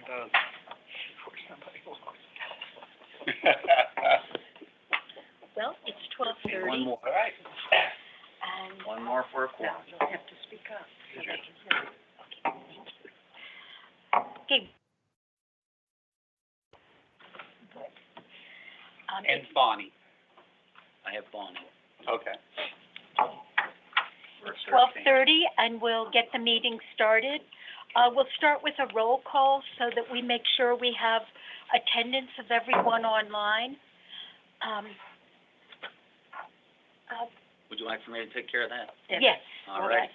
does. Well, it's 12:30. One more. All right. And One more for a quorum. you'll have to speak up so they can hear you. Okay. Good. And Bonnie. I have Bonnie. Okay. It's 12:30, and we'll get the meeting started. We'll start with a roll call so that we make sure we have attendance of everyone online. Would you like for me to take care of that? Yes. All right.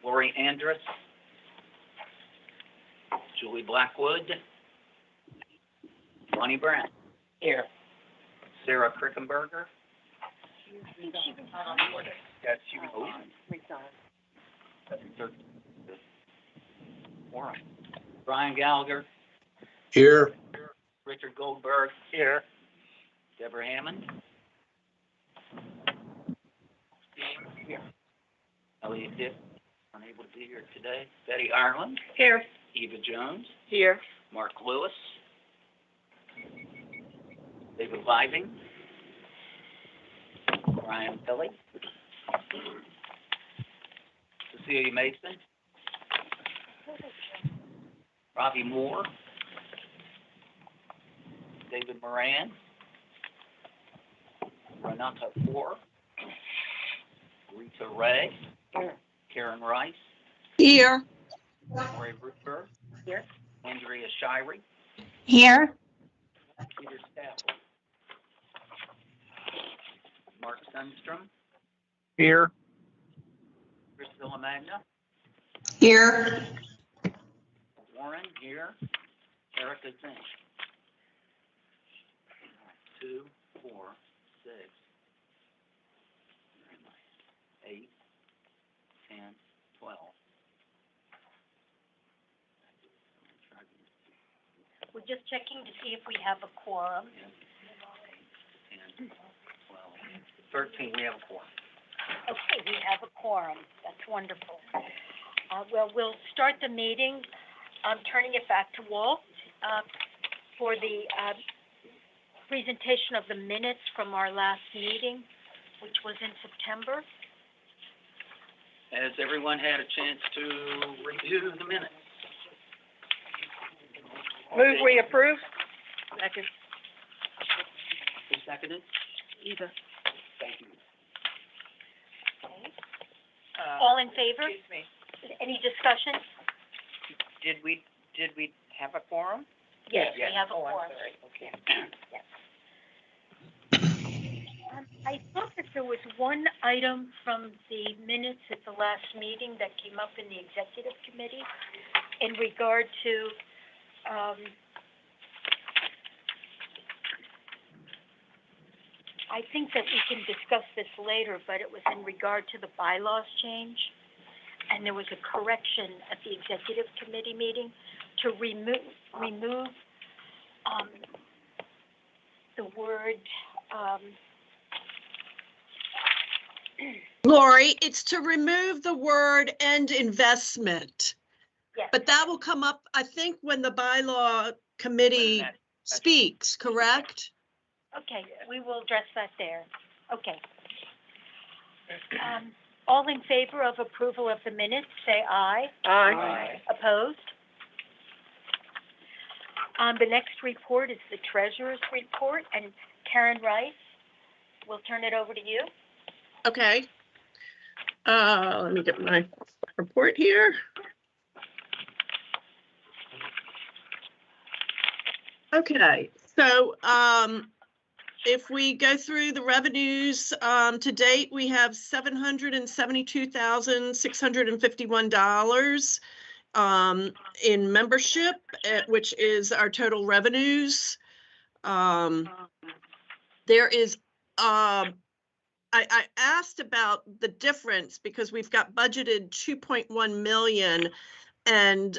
Lori Andrus. Julie Blackwood. Bonnie Brown. Here. Sarah Krickenberger. Yes, she was. Brian Gallagher. Here. Richard Goldberg. Here. Deborah Hammond. Here. Elliot Dick, unable to be here today. Betty Ireland. Here. Eva Jones. Here. Mark Lewis. David Living. Brian Kelly. Cecilia Mason. Robbie Moore. David Moran. Renata Four. Rita Ray. Here. Karen Rice. Here. Lori Rootberg. Here. Andrea Shirey. Here. Peter Stafford. Mark Sundstrom. Here. Priscilla Magna. Here. Warren here. Erica Zink. 2, 4, 6, 8, 10, 12. We're just checking to see if we have a quorum. 10, 12, 13, we have a quorum. Okay, we have a quorum. That's wonderful. Well, we'll start the meeting. I'm turning it back to Walt for the presentation of the minutes from our last meeting, which was in September. Has everyone had a chance to review the minutes? Move we approve. Second. Who seconded? Eva. Thank you. All in favor? Excuse me, Any discussion? did we have a quorum? Yes, we Yes. have a Oh, I'm quorum. sorry, okay. Yes. I thought that there was one item from the minutes at the last meeting that came up in the executive committee in regard to, I think that we can discuss this later, but it was in regard to the bylaws change. And there was a correction at the executive committee meeting to remove the word, Lori, it's to remove the word "and investment." yes. But that will come up, I think, when the bylaw committee speaks, correct? Okay, we will address that there. Okay. All in favor of approval of the minutes, say aye. Aye. Opposed? The next report is the treasurer's report, and Karen Rice, we'll turn it over to you. Okay. Let me get my report here. Okay, so, if we go through the revenues, to date, we have $772,651, in membership, which is our total revenues. There is, I asked about the difference because we've got budgeted 2.1 million. And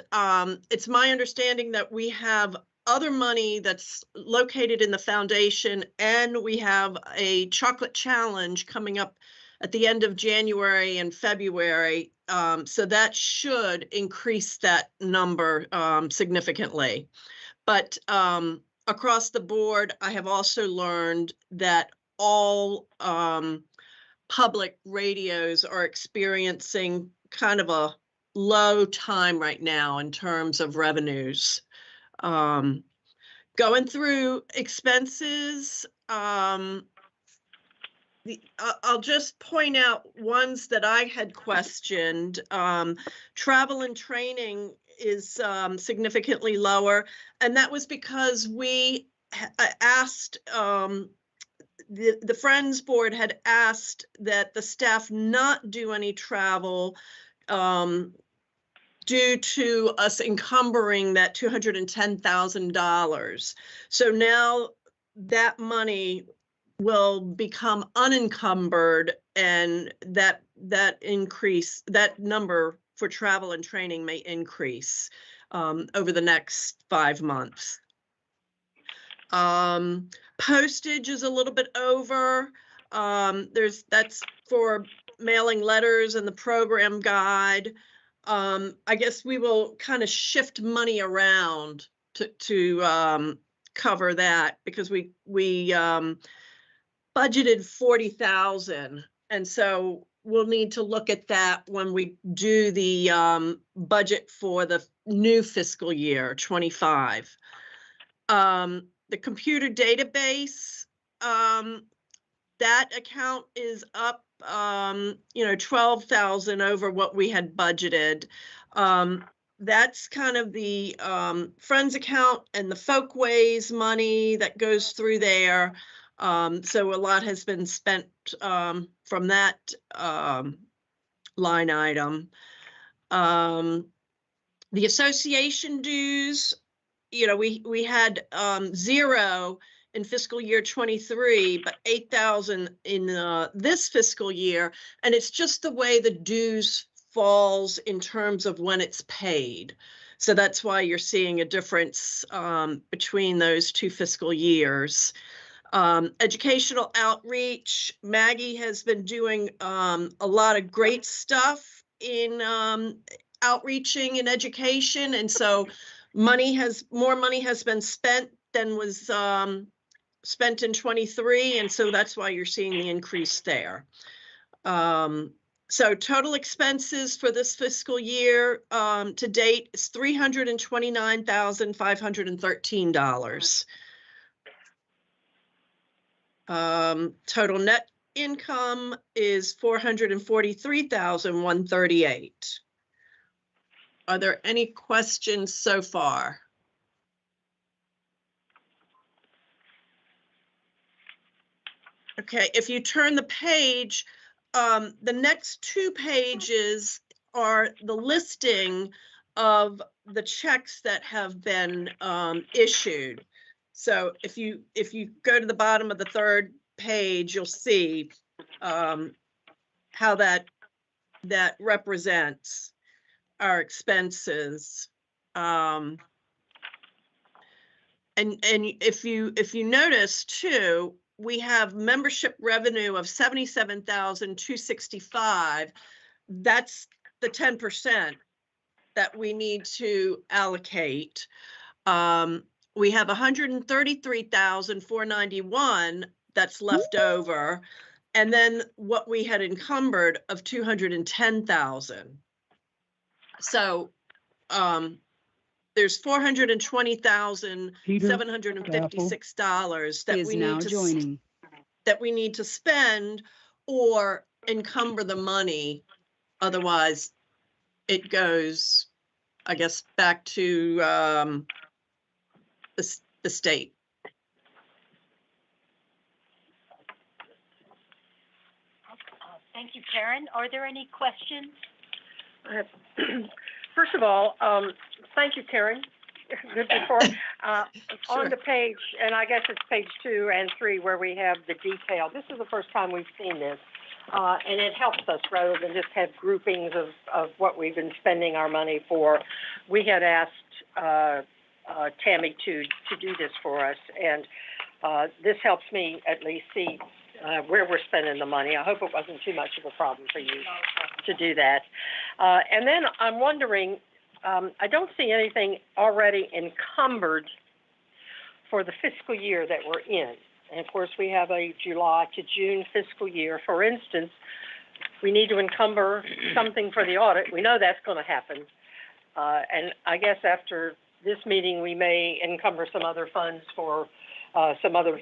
it's my understanding that we have other money that's located in the foundation, and we have a chocolate challenge coming up at the end of January and February So that should increase that number significantly. But across the board, I have also learned that all public radios are experiencing kind of a low time right now in terms of revenues. Going through expenses, I'll just point out ones that I had questioned. Travel and training is significantly lower, and that was because we asked, the Friends Board had asked that the staff not do any travel due to us encumbering that $210,000. So now that money will become unencumbered, and that number for travel and training may increase over the next 5 months. Postage is a little bit over. That's for mailing letters and the program guide. I guess we will kind of shift money around to cover that, because we budgeted 40,000, and so we'll need to look at that when we do the budget for the new fiscal year 25. The computer database, that account is up, 12,000 over what we had budgeted. That's kind of the Friends account and the Folkways money that goes through there. So a lot has been spent from that line item. The association dues, we had 0 in fiscal year 23, but 8,000 in this fiscal year. And it's just the way the dues falls in terms of when it's paid. So that's why you're seeing a difference between those 2 fiscal years. Educational outreach, Maggie has been doing a lot of great stuff in outreaching and education. And so more money has been spent than was spent in 23, and so that's why you're seeing the increase there. So total expenses for this fiscal year to date is $329,513. Total net income is $443,138. Are there any questions so far? Okay, if you turn the page, the next 2 pages are the listing of the checks that have been issued. So if you go to the bottom of the 3rd page, you'll see how that represents our expenses. And if you notice too, we have membership revenue of $77,265. That's the 10% that we need to allocate. We have $133,491 that's left over, and then what we had encumbered of $210,000. So there's $420,756 that we need to spend or encumber the money. Otherwise, it goes, I guess, back to the state. Thank you, Karen. Are there any questions? First of all, thank you, Karen. Good report. Sure. On the page, and I guess it's page 2 and 3 where we have the detail. This is the first time we've seen this, and it helps us rather than just have groupings of what we've been spending our money for. We had asked Tammy to do this for us, and this helps me at least see where we're spending the money. I hope it wasn't too much of a problem for you. to do that. And then I'm wondering, I don't see anything already encumbered for the fiscal year that we're in. And of course, we have a July to June fiscal year. For instance, we need to encumber something for the audit. We know that's going to happen. And I guess after this meeting, we may encumber some other funds for some other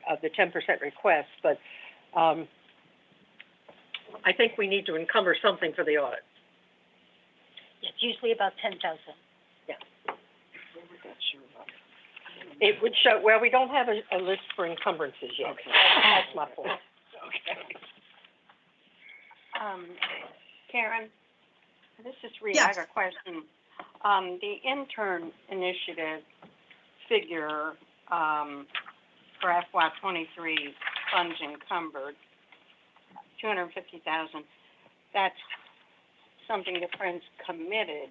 of the 10% requests. But I think we need to encumber something for the audit. It's usually about 10,000. It would show, well, we don't have a list for encumbrances yet. Okay. That's my point. Okay. Karen, this is Rita. Yes. I have a question. The intern initiative figure, for FY '23 funds encumbered, 250,000. That's something the Friends committed,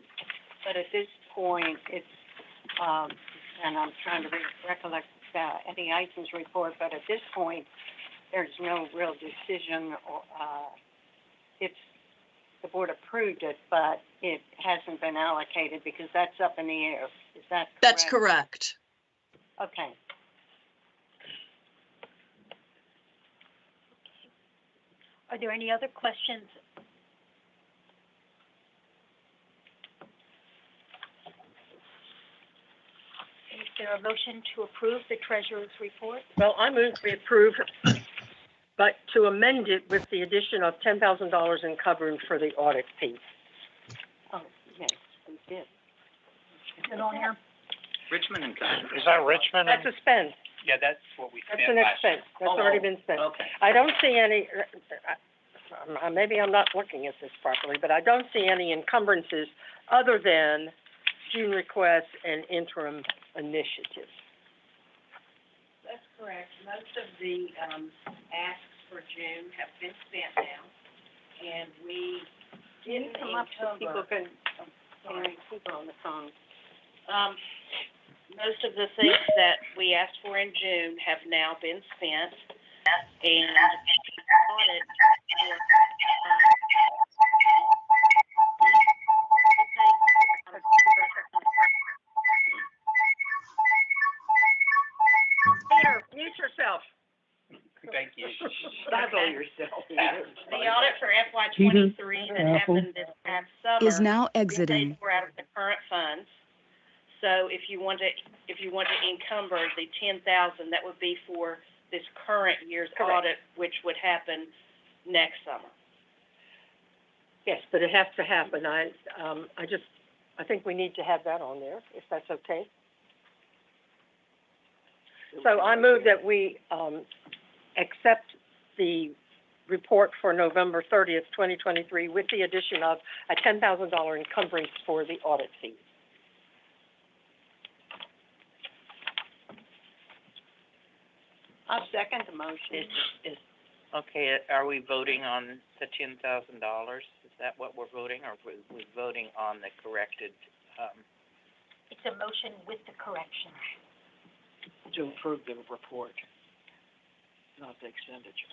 but at this point, it's, and I'm trying to recollect Eddie Eisen's report, but at this point, there's no real decision, or, it's, the board approved it, but it hasn't been allocated because that's up in the air. Is that correct? That's correct. Okay. Are there any other questions? Is there a motion to approve the treasurer's report? Well, I move we approve, but to amend it with the addition of $10,000 encumbrance for the audit fee. Oh, yes, we did. Is it on here? Richmond and Company. Is that Richmond? That's a spend. Yeah, that's what we That's spent an last year. expense. That's already been spent. Okay. I don't see any, maybe I'm not looking at this properly, but I don't see any encumbrances other than June requests and interim initiatives. That's correct. Most of the, asks for June have been spent now, and we didn't Come up so people encumber. can, people on the phone. Most of the things that we asked for in June have now been spent, and audit for, Peter, mute yourself. Thank you. Stifle yourself. the audit for FY '23 that happened this past summer. Is now we exiting. paid for out of the current funds. So if you want to encumber the 10,000, that would be for this current year's Correct. audit, which would happen next summer. Yes, but it has to happen. I think we need to have that on there, if that's okay. So I move that we, accept the report for November 30th, 2023, with the addition of a $10,000 encumbrance for the audit fee. I'll second the motion. Okay, are we voting on the $10,000? Is that what we're voting, or we're voting on the corrected, It's a motion with the correction. To approve the report, not the expenditure.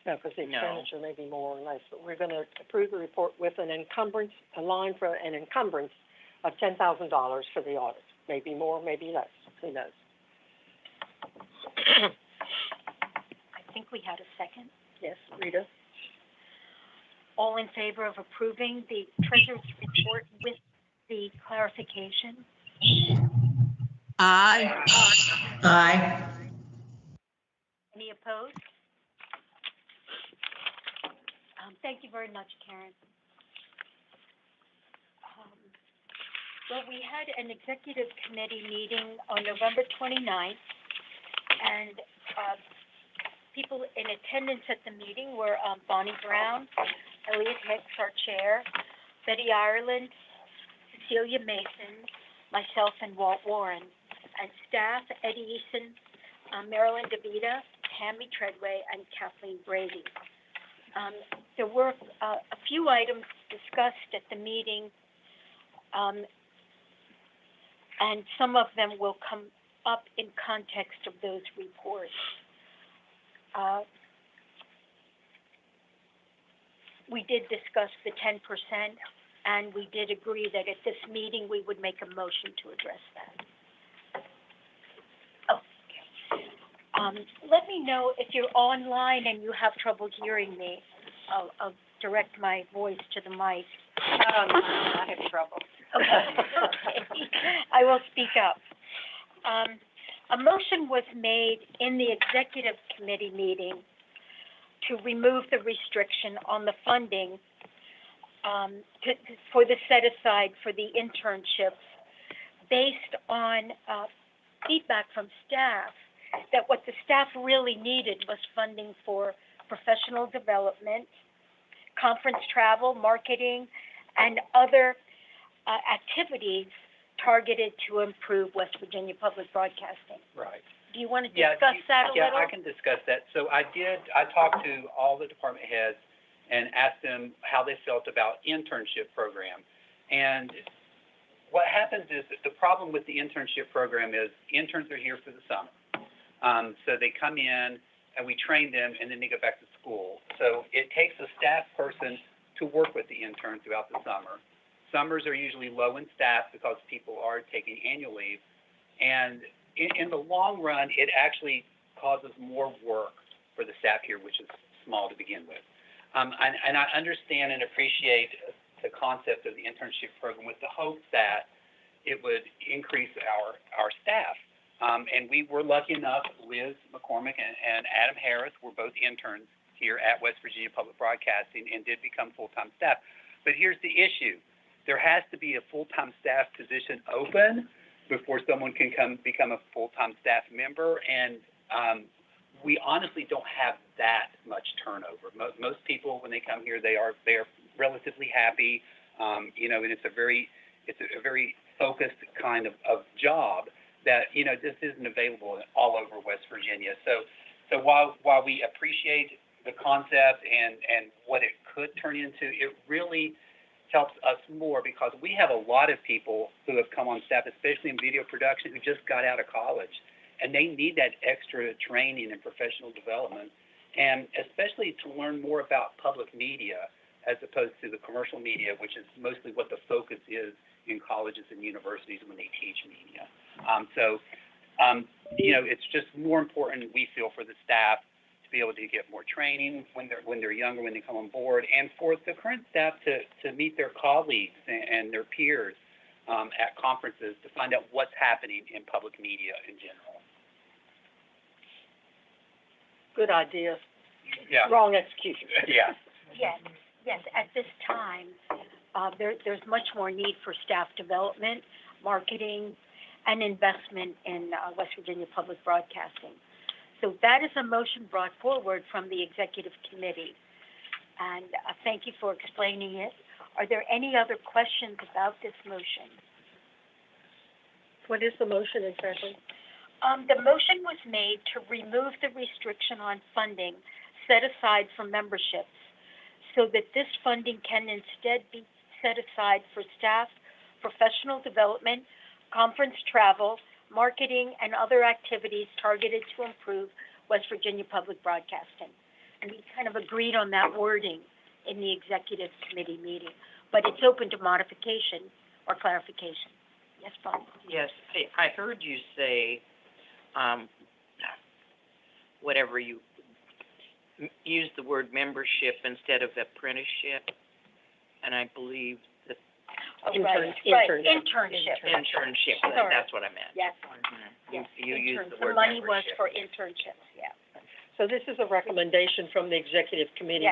No, because the No. expenditure may be more or less, but we're gonna approve the report with an encumbrance, a line for an encumbrance of $10,000 for the audit. Maybe more, maybe less, who knows? I think we had a second. Yes, Rita? All in favor of approving the treasurer's report with the clarification? Aye. Aye. Any opposed? Thank you very much, Karen. Well, we had an executive committee meeting on November 29th, and people in attendance at the meeting were Bonnie Brown, Elliot Hicks, our chair, Betty Ireland, Cecilia Mason, myself, and Walt Warren. And staff, Eddie Eason, Marilyn DeVita, Tammy Treadway, and Kathleen Brady. There were a few items discussed at the meeting, and some of them will come up in context of those reports. we did discuss the 10%, and we did agree that at this meeting, we would make a motion to address that. Okay. Let me know if you're online and you have trouble hearing me. I'll direct my voice to the mic. I have trouble. Okay. I will speak up. A motion was made in the executive committee meeting to remove the restriction on the funding for the set aside for the internships based on feedback from staff that what the staff really needed was funding for professional development, conference travel, marketing, and other activities targeted to improve West Virginia public broadcasting. Right. Do you want to Yeah, discuss that a little? Yeah, I can discuss that. So I talked to all the department heads and asked them how they felt about internship program. And what happens is that the problem with the internship program is interns are here for the summer. So they come in and we train them and then they go back to school. So it takes a staff person to work with the interns throughout the summer. Summers are usually low in staff because people are taking annual leave. And in the long run, it actually causes more work for the staff here, which is small to begin with. And I understand and appreciate the concept of the internship program with the hope that it would increase our staff. And we were lucky enough, Liz McCormick and Adam Harris were both interns here at West Virginia Public Broadcasting and did become full-time staff. But here's the issue. There has to be a full-time staff position open before someone can become a full-time staff member. And we honestly don't have that much turnover. Most people, when they come here, they are relatively happy, and it's a very focused kind of job that, this isn't available all over West Virginia. So while we appreciate the concept and what it could turn into, it really helps us more because we have a lot of people who have come on staff, especially in video production, who just got out of college. And they need that extra training and professional development, and especially to learn more about public media as opposed to the commercial media, which is mostly what the focus is in colleges and universities when they teach media. It's just more important, we feel, for the staff to be able to get more training when they're younger, when they come on board, and for the current staff to meet their colleagues and their peers at conferences to find out what's happening in public media in general. Good idea, Yeah. wrong execution. Yeah. Yes. At this time, there's much more need for staff development, marketing, and investment in West Virginia Public Broadcasting. So that is a motion brought forward from the executive committee. And thank you for explaining it. Are there any other questions about this motion? What is the motion exactly? The motion was made to remove the restriction on funding set aside for memberships so that this funding can instead be set aside for staff, professional development, conference travel, marketing, and other activities targeted to improve West Virginia public broadcasting. And we kind of agreed on that wording in the executive committee meeting, but it's open to modification or clarification. Yes, Bob? Yes, I heard you say, whatever you use the word membership instead of apprenticeship, and I believe that Right, internship. internship, Sorry. that's what I meant. Yes, Mhm. yes. You used the intern- word money was membership. for internships, yeah. So this is a recommendation from the executive committee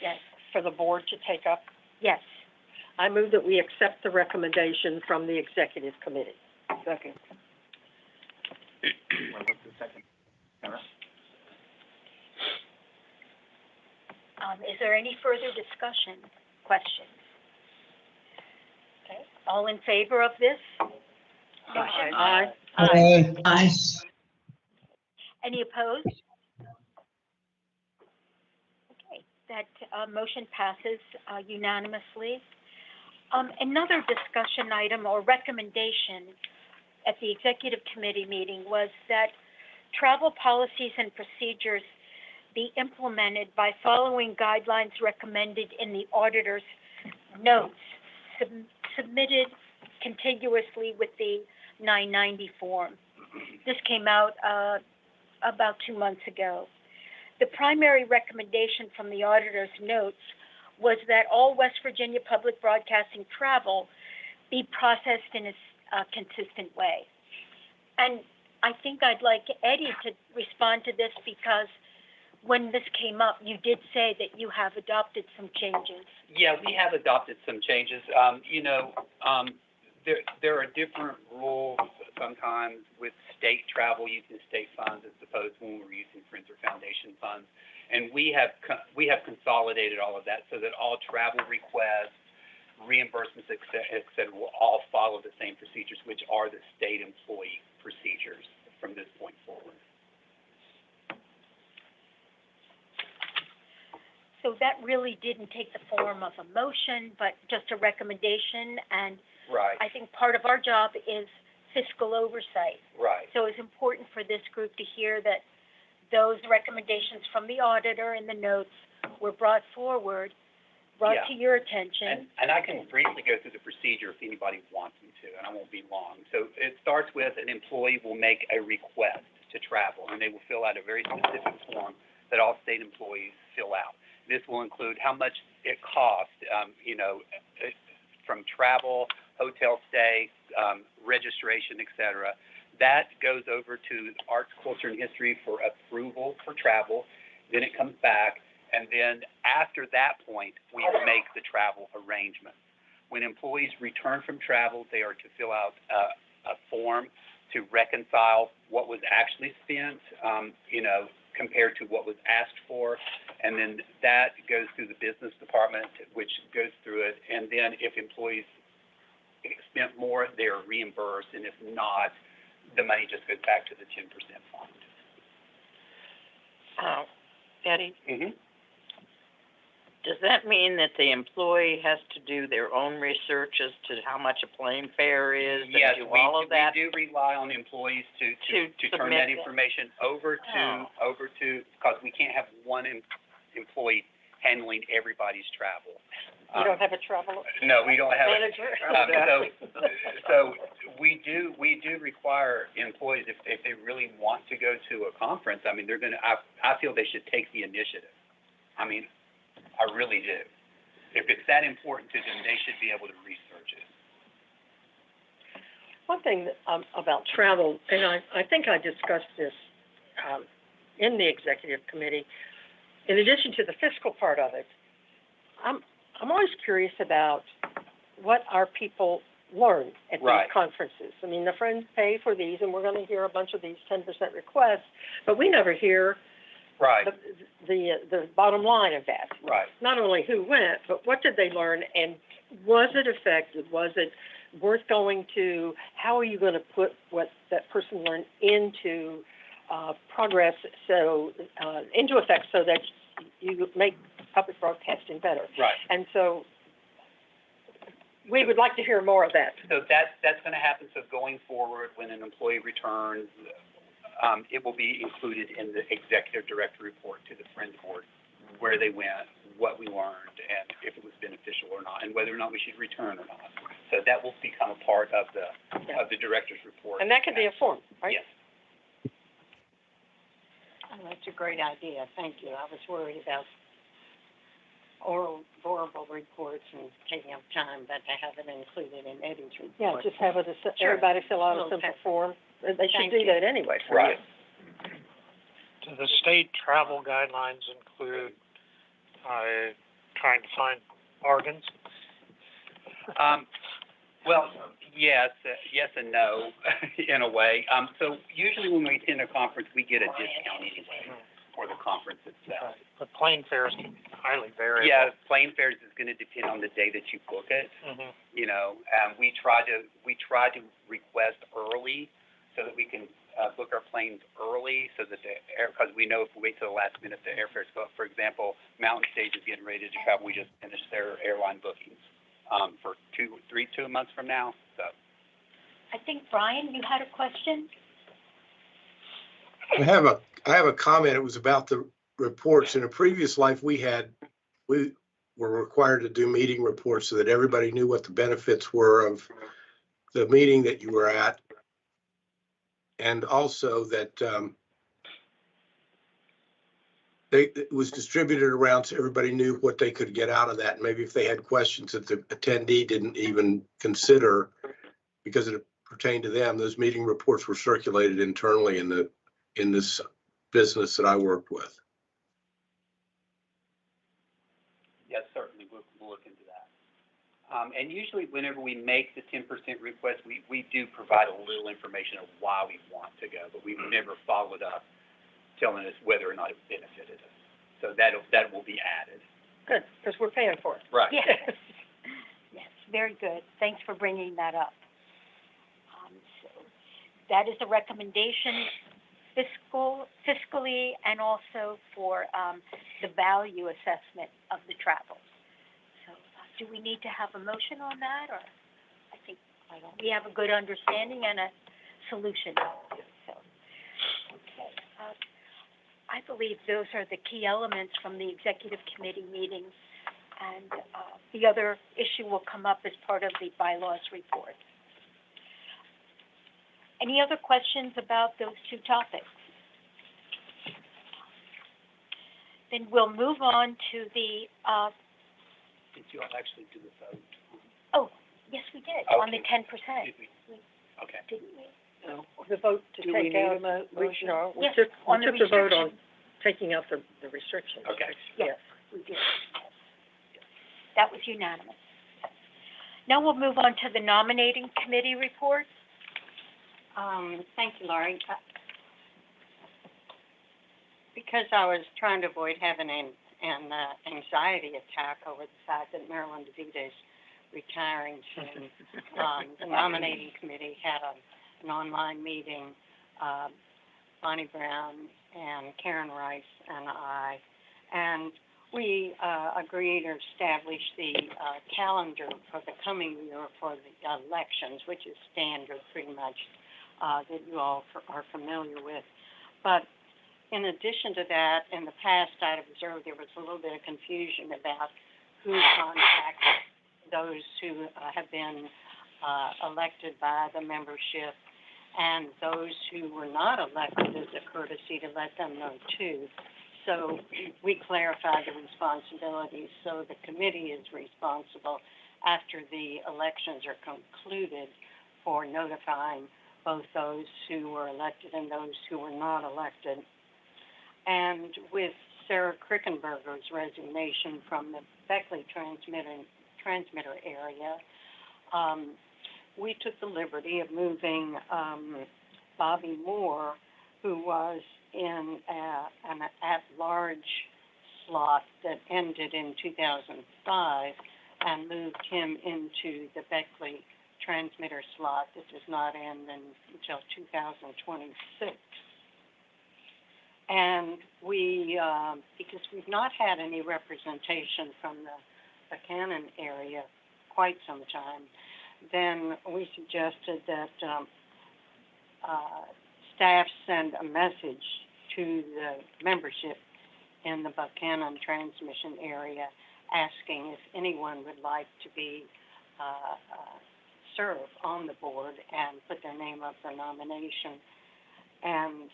Yes, for the board to take up. yes. I move that we accept the recommendation from the executive committee. Second. Well, what's the second? Sarah? Is there any further discussion, questions? Okay, all in favor of this motion? Aye. Aye. Any opposed? Okay, that, motion passes, unanimously. Another discussion item or recommendation at the executive committee meeting was that travel policies and procedures be implemented by following guidelines recommended in the auditor's notes submitted contiguously with the 990 form. This came out about 2 months ago. The primary recommendation from the auditor's notes was that all West Virginia public broadcasting travel be processed in a consistent way. And I think I'd like Eddie to respond to this, because when this came up, you did say that you have adopted some changes. Yeah, we have adopted some changes. There are different rules sometimes with state travel using state funds as opposed to when we're using Friends or Foundation funds. And we have consolidated all of that so that all travel requests, reimbursements, et cetera, will all follow the same procedures, which are the state employee procedures from this point forward. So that really didn't take the form of a motion, but just a recommendation. And Right, I think part of our job is fiscal oversight. right. So it's important for this group to hear that those recommendations from the auditor and the notes were brought forward, brought Yeah. to your attention. And I can briefly go through the procedure if anybody wants me to, and I won't be long. So it starts with an employee will make a request to travel, and they will fill out a very specific form that all state employees fill out. This will include how much it costs, from travel, hotel stay, registration, et cetera. That goes over to Arts, Culture, and History for approval for travel. Then it comes back, and then after that point, we make the travel arrangement. When employees return from travel, they are to fill out a form to reconcile what was actually spent, compared to what was asked for. And then that goes through the business department, which goes through it. And then if employees spent more, they are reimbursed. And if not, the money just goes back to the 10% fund. Eddie, Mm-hmm. does that mean that the employee has to do their own research as to how much a plane fare is, Yes, and do all of that? we do rely on employees to turn submit that that. information over to, because we can't have one employee handling everybody's travel. You don't have a travel No, we don't have. manager? So we do require employees, if they really want to go to a conference, I mean, I feel they should take the initiative. I mean, I really do. If it's that important to them, they should be able to research it. One thing about travel, and I think I discussed this in the executive committee, in addition to the fiscal part of it, I'm always curious about what our people learn at Right. these conferences. I mean, the Friends pay for these, and we're going to hear a bunch of these 10% requests, but we never hear Right, the bottom line of that. right. Not only who went, but what did they learn, and was it effective? Was it worth going to? How are you going to put what that person learned into progress, into effect, so that you make public broadcasting better? Right. And so we would like to hear more of that. So that's going to happen. So going forward, when an employee returns, it will be included in the executive director report to the Friends Board, where they went, what we learned, and if it was beneficial or not, and whether or not we should return or not. So that will become a part of the director's report. And that could be a form, right? Yes. Oh, that's a great idea, thank you. I was worried about oral reports and taking up time, but to have it included in Eddie's report. Yeah, just have it, Sure. everybody fill out a Little simple text. form. They should Thank do you. that anyway for you. Right. Do the state travel guidelines include, trying to find organs? Well, yes and no, in a way. So usually when we attend a conference, we get a discount anyway for the conference itself. But plane fares can be highly variable. Yeah, plane fares is going to depend on the day that you book it. Mhm. We try to request early so that we can book our planes early, so that because we know if we wait till the last minute, the airfares go up. For example, Mountain Stage is getting ready to travel. We just finished their airline bookings for 2 months from now. So I think, Brian, you had a question? I have a comment. It was about the reports. In a previous life, we were required to do meeting reports so that everybody knew what the benefits were of the meeting that you were at. And also that it was distributed around so everybody knew what they could get out of that. Maybe if they had questions that the attendee didn't even consider because it pertained to them, those meeting reports were circulated internally in this business that I worked with. Yes, certainly, we'll look into that. And usually whenever we make the 10% request, we do provide a little information of why we want to go, but we've never followed up telling us whether or not it benefited us. So that will be added. Good, because we're paying for it. Right. Yes. Yes, very good. Thanks for bringing that up. So that is a recommendation fiscally and also for, the value assessment of the travel. So, do we need to have a motion on that, or we have a good understanding and a solution? So, okay. I believe those are the key elements from the executive committee meetings, and the other issue will come up as part of the bylaws report. Any other questions about those two topics? Then we'll move on to the, Did you all actually do the vote? oh, yes, we did, on the 10%, Did we? Okay. didn't we? No, the vote to Do we take need out, a motion? no, we Yes, took on the the vote on restriction. taking out the restrictions. Okay. Yes, we did. That was unanimous. Now we'll move on to the nominating committee report. Thank you, Laurie. Because I was trying to avoid having an anxiety attack over the fact that Marilyn DeVita's retiring soon, the nominating committee had an online meeting. Bonnie Brown and Karen Rice and I, and we agreed or established the calendar for the coming year for the elections, which is standard pretty much, that you all are familiar with. But in addition to that, in the past, I'd observed there was a little bit of confusion about who contacts those who have been elected by the membership, and those who were not elected as a courtesy to let them know too. So we clarified the responsibilities. So the committee is responsible after the elections are concluded for notifying both those who were elected and those who were not elected. And with Sarah Krickenberger's resignation from the Beckley transmitter area, we took the liberty of moving Bobby Moore, who was in an at-large slot that ended in 2005, and moved him into the Beckley transmitter slot that does not end until 2026. And we, because we've not had any representation from the Buchanan area quite some time, then we suggested that staff send a message to the membership in the Buchanan transmission area asking if anyone would like to be serve on the board and put their name up for nomination. And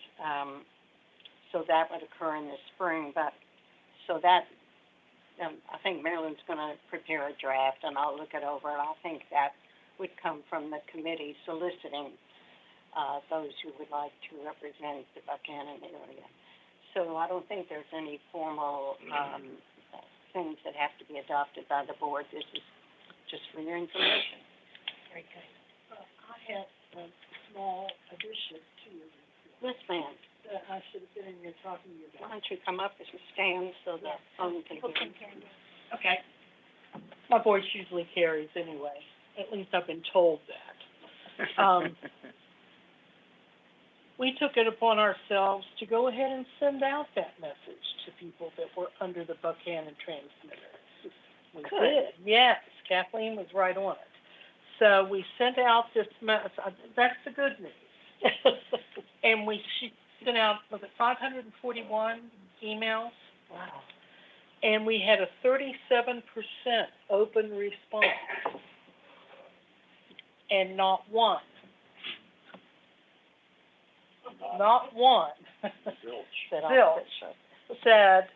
so that would occur in the spring, but so that, I think Marilyn's going to prepare a draft and I'll look it over, and I think that would come from the committee soliciting those who would like to represent the Buchanan area. So I don't think there's any formal things that have to be adopted by the board. This is just for your information. Very good. I have a small addition to your report Yes, ma'am. that I should have been in here talking to you Why about. don't you come up as a stand so the phone can People hear can you? hear you. Okay. My voice usually carries anyway. At least I've been told that. We took it upon ourselves to go ahead and send out that message to people that were under the Buchanan transmitter. We Good. did, yes. Kathleen was right on it. So we sent out this message. That's the good news. And we sent out, was it 541 emails Wow. And we had a 37% open response. And not one said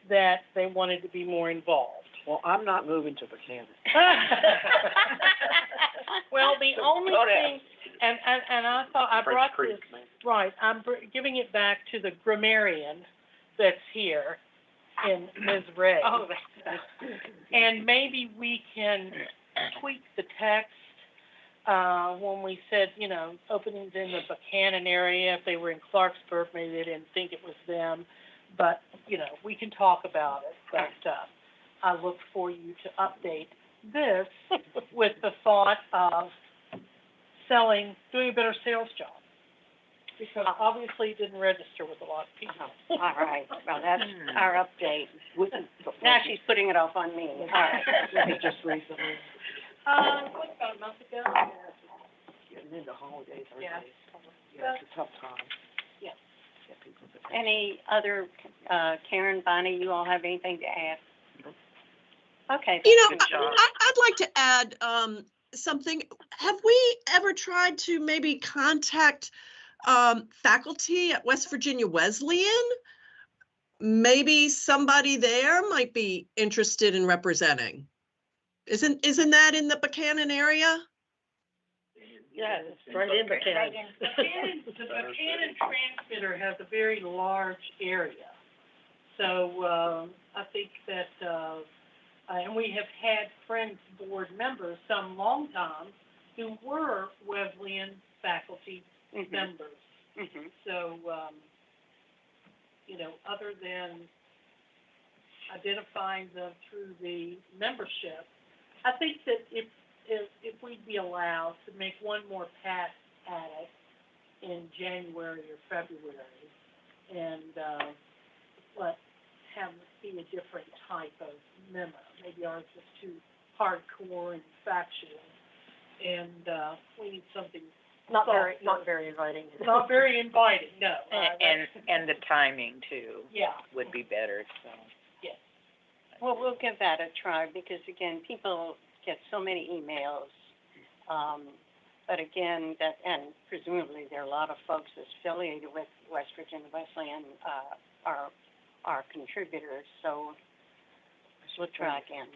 that they wanted to be more involved. Well, I'm not moving to Buchanan. Well, the only thing, and I thought, I brought this, right, I'm giving it back to the grammarian that's here in Ms. Ray. Oh, that's, And maybe we can tweak the text, when we said, you know, openings in the Buchanan area, if they were in Clarksburg, maybe they didn't think it was them. But, you know, we can talk about it, but, I look for you to update this with the thought of doing a better sales job. Because obviously it didn't register with a lot of people. all right, well, that's our update. Now she's putting it off on me. All right. Just recently, What, about a month ago? getting into holidays, Yeah. it's a tough time. Yeah. Get people's attention. Any other, Karen, Bonnie, you all have anything to add? Okay. You know, Good job. I'd like to add something. Have we ever tried to maybe contact faculty at West Virginia Wesleyan? Maybe somebody there might be interested in representing. Isn't that in the Buchanan area? Yeah, it's right in Buchanan. The Buchanan transmitter has a very large area. So, I think that, and we have had Friends Board members, some long time, who were Wesleyan faculty members. Mhm. So, you know, other than identifying them through the membership, I think that if we'd be allowed to make one more pass at it in January or February, and, have it be a different type of memo. Maybe ours is too hardcore and factual, and, we need something not very inviting. not very inviting, no. And the timing too Yeah, would be better, so. yes. Well, we'll give that a try, because again, people get so many emails. But again, and presumably there are a lot of folks affiliated with West Virginia Wesleyan, are contributors, so we'll try again.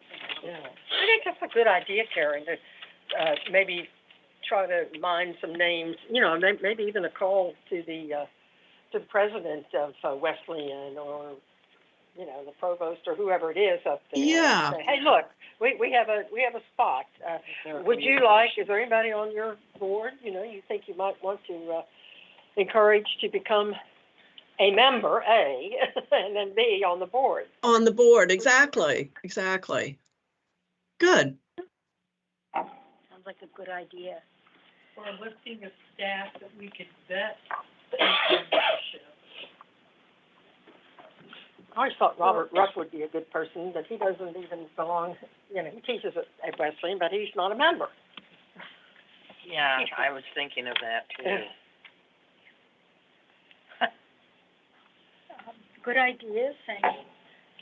Yeah. I think that's a good idea, Karen, to, maybe try to mine some names, you know, maybe even a call to the president of Wesleyan, or, you know, the provost or whoever it is up there. Yeah. Say, hey, look, we have a spot. Would you like, is there anybody on your board, you know, you think you might want to, encourage to become a member, A, and then B, on the board? On the board, exactly. Good. Sounds like a good idea. Or a listing of staff that we could vet membership. I always thought Robert Ruck would be a good person, but he doesn't even belong, you know, he teaches at Wesleyan, but he's not a member. Yeah, I was thinking of that too. Good ideas, and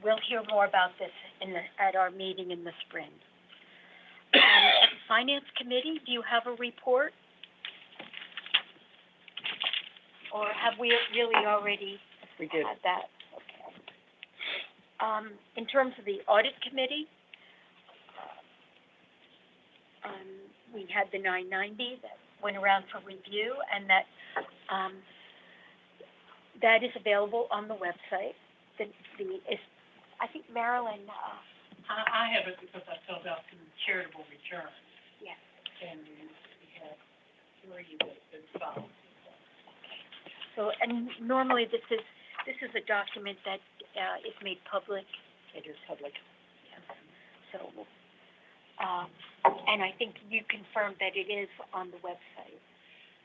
we'll hear more about this at our meeting in the spring. Finance Committee, do you have a report? Or have we really already We did. had that? Okay. In terms of the Audit Committee, we had the 990 that went around for review, and that is available on the website. I think Marilyn, I have it because I filled out some charitable returns. Yes. And we had 3 that have been filed. so, and normally this is a document that, is made public. It is public. So, and I think you confirmed that it is on the website.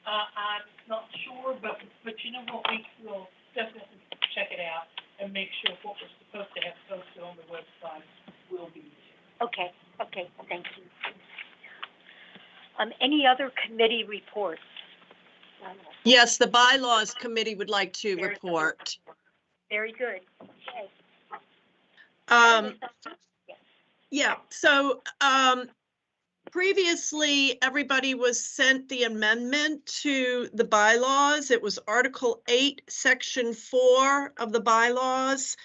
I'm not sure, but you know what, we'll definitely check it out and make sure what we're supposed to have posted on the website will be there. Okay, thank you. Any other committee reports? Yes, the bylaws committee would like to report. Very good. Okay. Yeah, so, previously, everybody was sent the amendment to the bylaws. It was Article 8, Section 4 of the bylaws.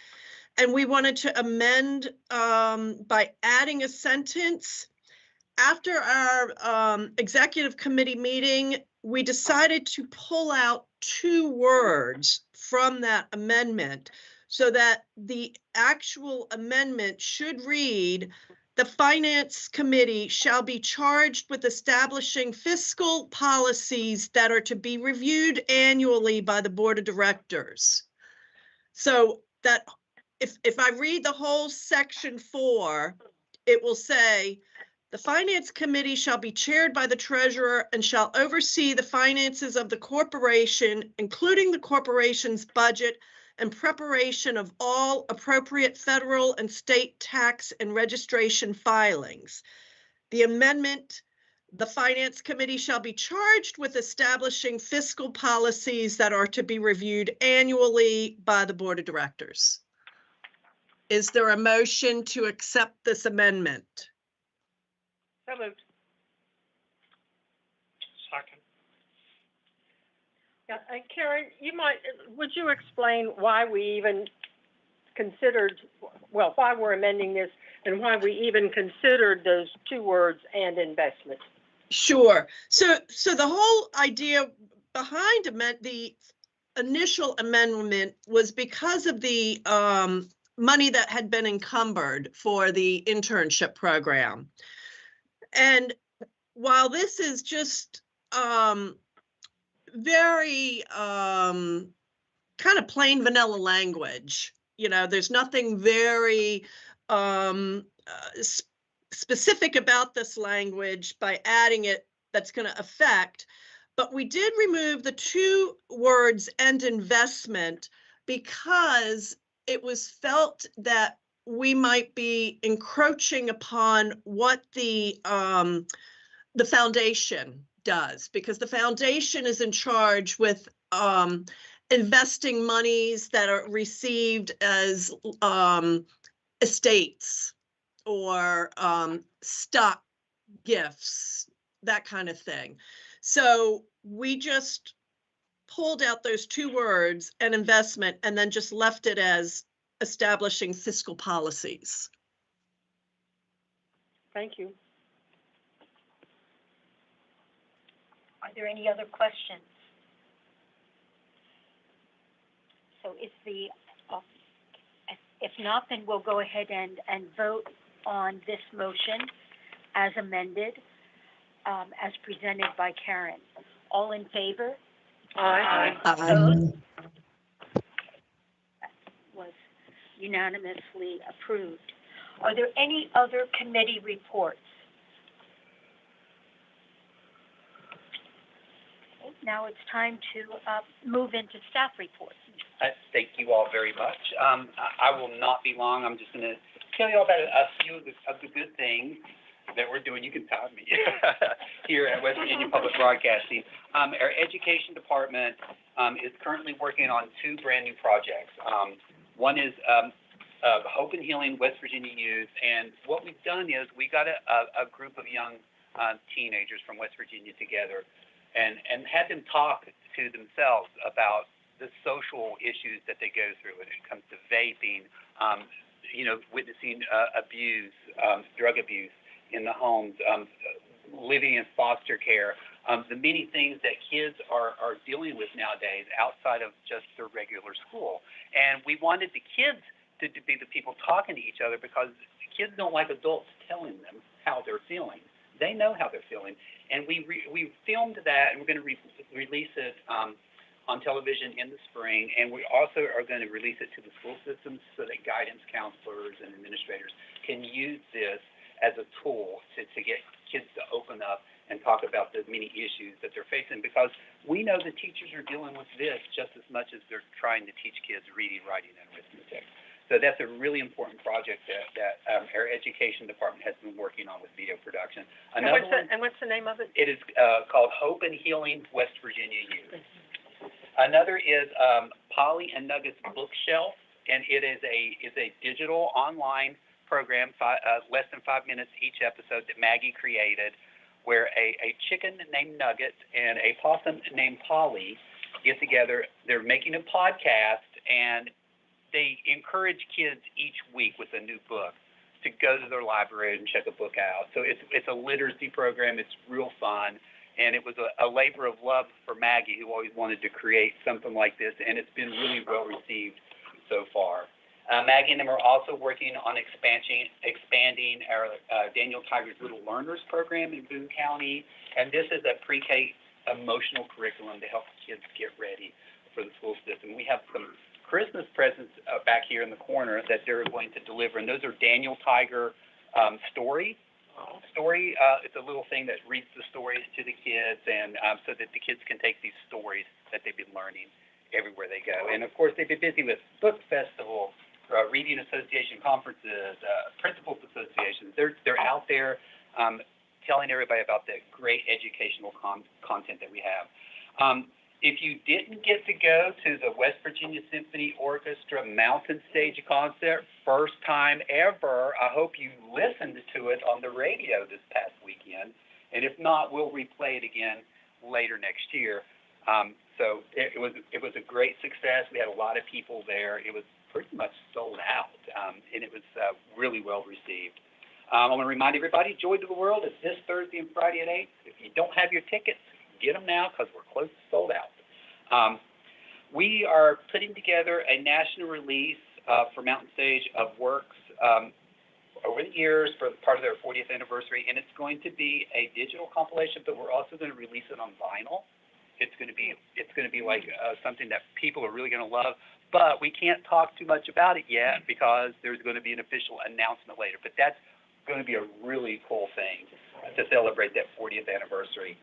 And we wanted to amend by adding a sentence. After our executive committee meeting, we decided to pull out 2 words from that amendment so that the actual amendment should read, "The Finance Committee shall be charged with establishing fiscal policies that are to be reviewed annually by the Board of Directors." So that if I read the whole section 4, it will say, "The Finance Committee shall be chaired by the treasurer and shall oversee the finances of the corporation, including the corporation's budget and preparation of all appropriate federal and state tax and registration filings. The amendment, the Finance Committee shall be charged with establishing fiscal policies that are to be reviewed annually by the Board of Directors." Is there a motion to accept this amendment? So moved. Second. Yeah, Karen, would you explain why we even considered, well, why we're amending this and why we even considered those 2 words "and investment"? Sure. So the whole idea behind the initial amendment was because of the money that had been encumbered for the internship program. And while this is just very kind of plain vanilla language, there's nothing very specific about this language by adding it that's going to affect, but we did remove the 2 words "and investment" because it was felt that we might be encroaching upon what the foundation does, because the foundation is in charge with investing monies that are received as estates or stock gifts, that kind of thing. So we just pulled out those 2 words "and investment" and then just left it as "establishing fiscal policies." Thank you. Are there any other questions? So if not, then we'll go ahead and vote on this motion as amended, as presented by Karen. All in favor? Aye. Opposed? That was unanimously approved. Are there any other committee reports? Okay, now it's time to move into staff reports. Thank you all very much. I will not be long. I'm just going to tell you all about a few of the good things that we're doing. You can tell me here at West Virginia Public Broadcasting. Our education department is currently working on 2 brand new projects. One is Hope and Healing West Virginia Youth, and what we've done is we got a group of young teenagers from West Virginia together and had them talk to themselves about the social issues that they go through when it comes to vaping, witnessing abuse, drug abuse in the homes, living in foster care, the many things that kids are dealing with nowadays outside of just their regular school. And we wanted the kids to be the people talking to each other, because kids don't like adults telling them how they're feeling. They know how they're feeling. And we filmed that, and we're going to release it on television in the spring, and we also are going to release it to the school systems so that guidance counselors and administrators can use this as a tool to get kids to open up and talk about the many issues that they're facing, because we know the teachers are dealing with this just as much as they're trying to teach kids reading, writing, and arithmetic. So that's a really important project that our education department has been working on with video production. And what's the name of it? It is called Hope and Healing West Virginia Youth. Another is Polly and Nugget's Bookshelf. and it is a digital online program, less than 5 minutes each episode that Maggie created, where a chicken named Nugget and a possum named Polly get together. They're making a podcast, and they encourage kids each week with a new book to go to their library and check a book out. So it's a literacy program. It's real fun, and it was a labor of love for Maggie, who always wanted to create something like this, and it's been really well received so far. Maggie and them are also working on expanding our Daniel Tiger's Little Learners program in Boone County, and this is a pre-K emotional curriculum to help kids get ready for the school system. We have some Christmas presents back here in the corner that they're going to deliver, and those are Daniel Tiger story. It's a little thing that reads the stories to the kids, and so that the kids can take these stories that they've been learning everywhere they go. And of course, they've been busy with book festival, reading association conferences, principals associations. They're out there telling everybody about the great educational content that we have. If you didn't get to go to the West Virginia Symphony Orchestra Mountain Stage concert, first time ever, I hope you listened to it on the radio this past weekend. And if not, we'll replay it again later next year. So it was a great success. We had a lot of people there. It was pretty much sold out, and it was really well received. I want to remind everybody, Joy to the World is this Thursday and Friday at 8. If you don't have your tickets, get them now because we're close to sold out. We are putting together a national release for Mountain Stage of works over the years for part of their 40th anniversary, and it's going to be a digital compilation, but we're also going to release it on vinyl. It's going to be like something that people are really going to love, but we can't talk too much about it yet because there's going to be an official announcement later. But that's going to be a really cool thing to celebrate that 40th anniversary.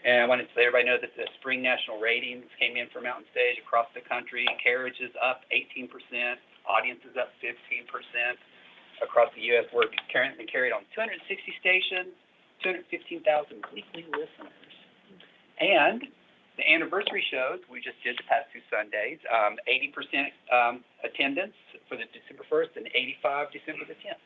And I wanted to let everybody know that the spring national ratings came in for Mountain Stage across the country. Carriage is up 18%, audience is up 15% across the U.S. We're currently carried on 260 stations, 215,000 weekly listeners. And the anniversary shows we just did the past 2 Sundays, 80% attendance for the December 1st and 85 December the 10th.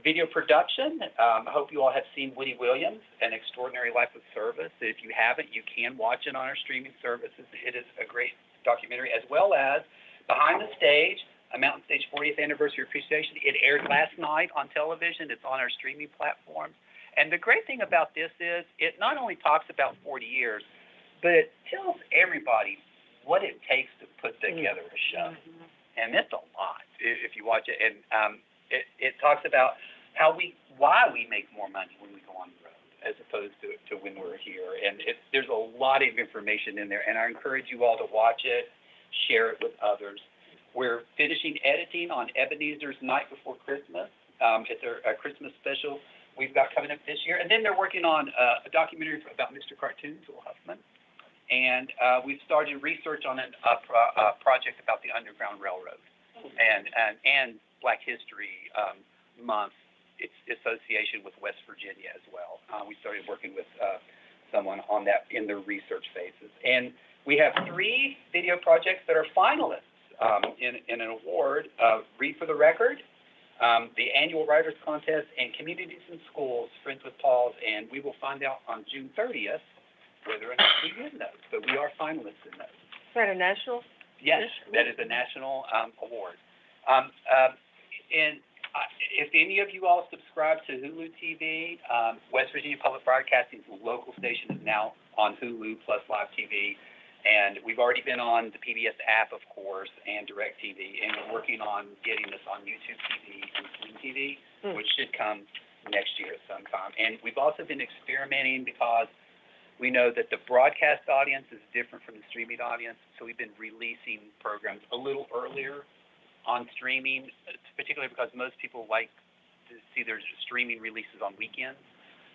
Video production, I hope you all have seen Woody Williams, An Extraordinary Life of Service. If you haven't, you can watch it on our streaming services. It is a great documentary, as well as Behind the Stage, a Mountain Stage 40th Anniversary Appreciation. It aired last night on television. It's on our streaming platforms. And the great thing about this is it not only talks about 40 years, but it tells everybody what it takes to put together a show. And it's a lot if you watch it. And it talks about why we make more money when we go on the road as opposed to when we're here. And there's a lot of information in there. And I encourage you all to watch it, share it with others. We're finishing editing on Ebenezer's Night Before Christmas. It's a Christmas special we've got coming up this year. And then they're working on a documentary about Mr. Cartoons, Will Huffman. And we've started research on a project about the Underground Railroad and Black History Month, its association with West Virginia as well. We started working with someone on that in the research phases. And we have 3 video projects that are finalists in an award, Read for the Record, the Annual Writers Contest, and Communities in Schools, Friends with Paul's, and we will find out on June 30th whether or not we win those. But we are finalists in those. Is that a national? Yes, that is a national award. And if any of you all subscribe to Hulu TV, West Virginia Public Broadcasting's local station is now on Hulu plus Live TV. And we've already been on the PBS app, of course, and DirecTV, and we're working on getting this on YouTube TV and Sling TV, which should come next year sometime. And we've also been experimenting because we know that the broadcast audience is different from the streaming audience, so we've been releasing programs a little earlier on streaming, particularly because most people like to see their streaming releases on weekends.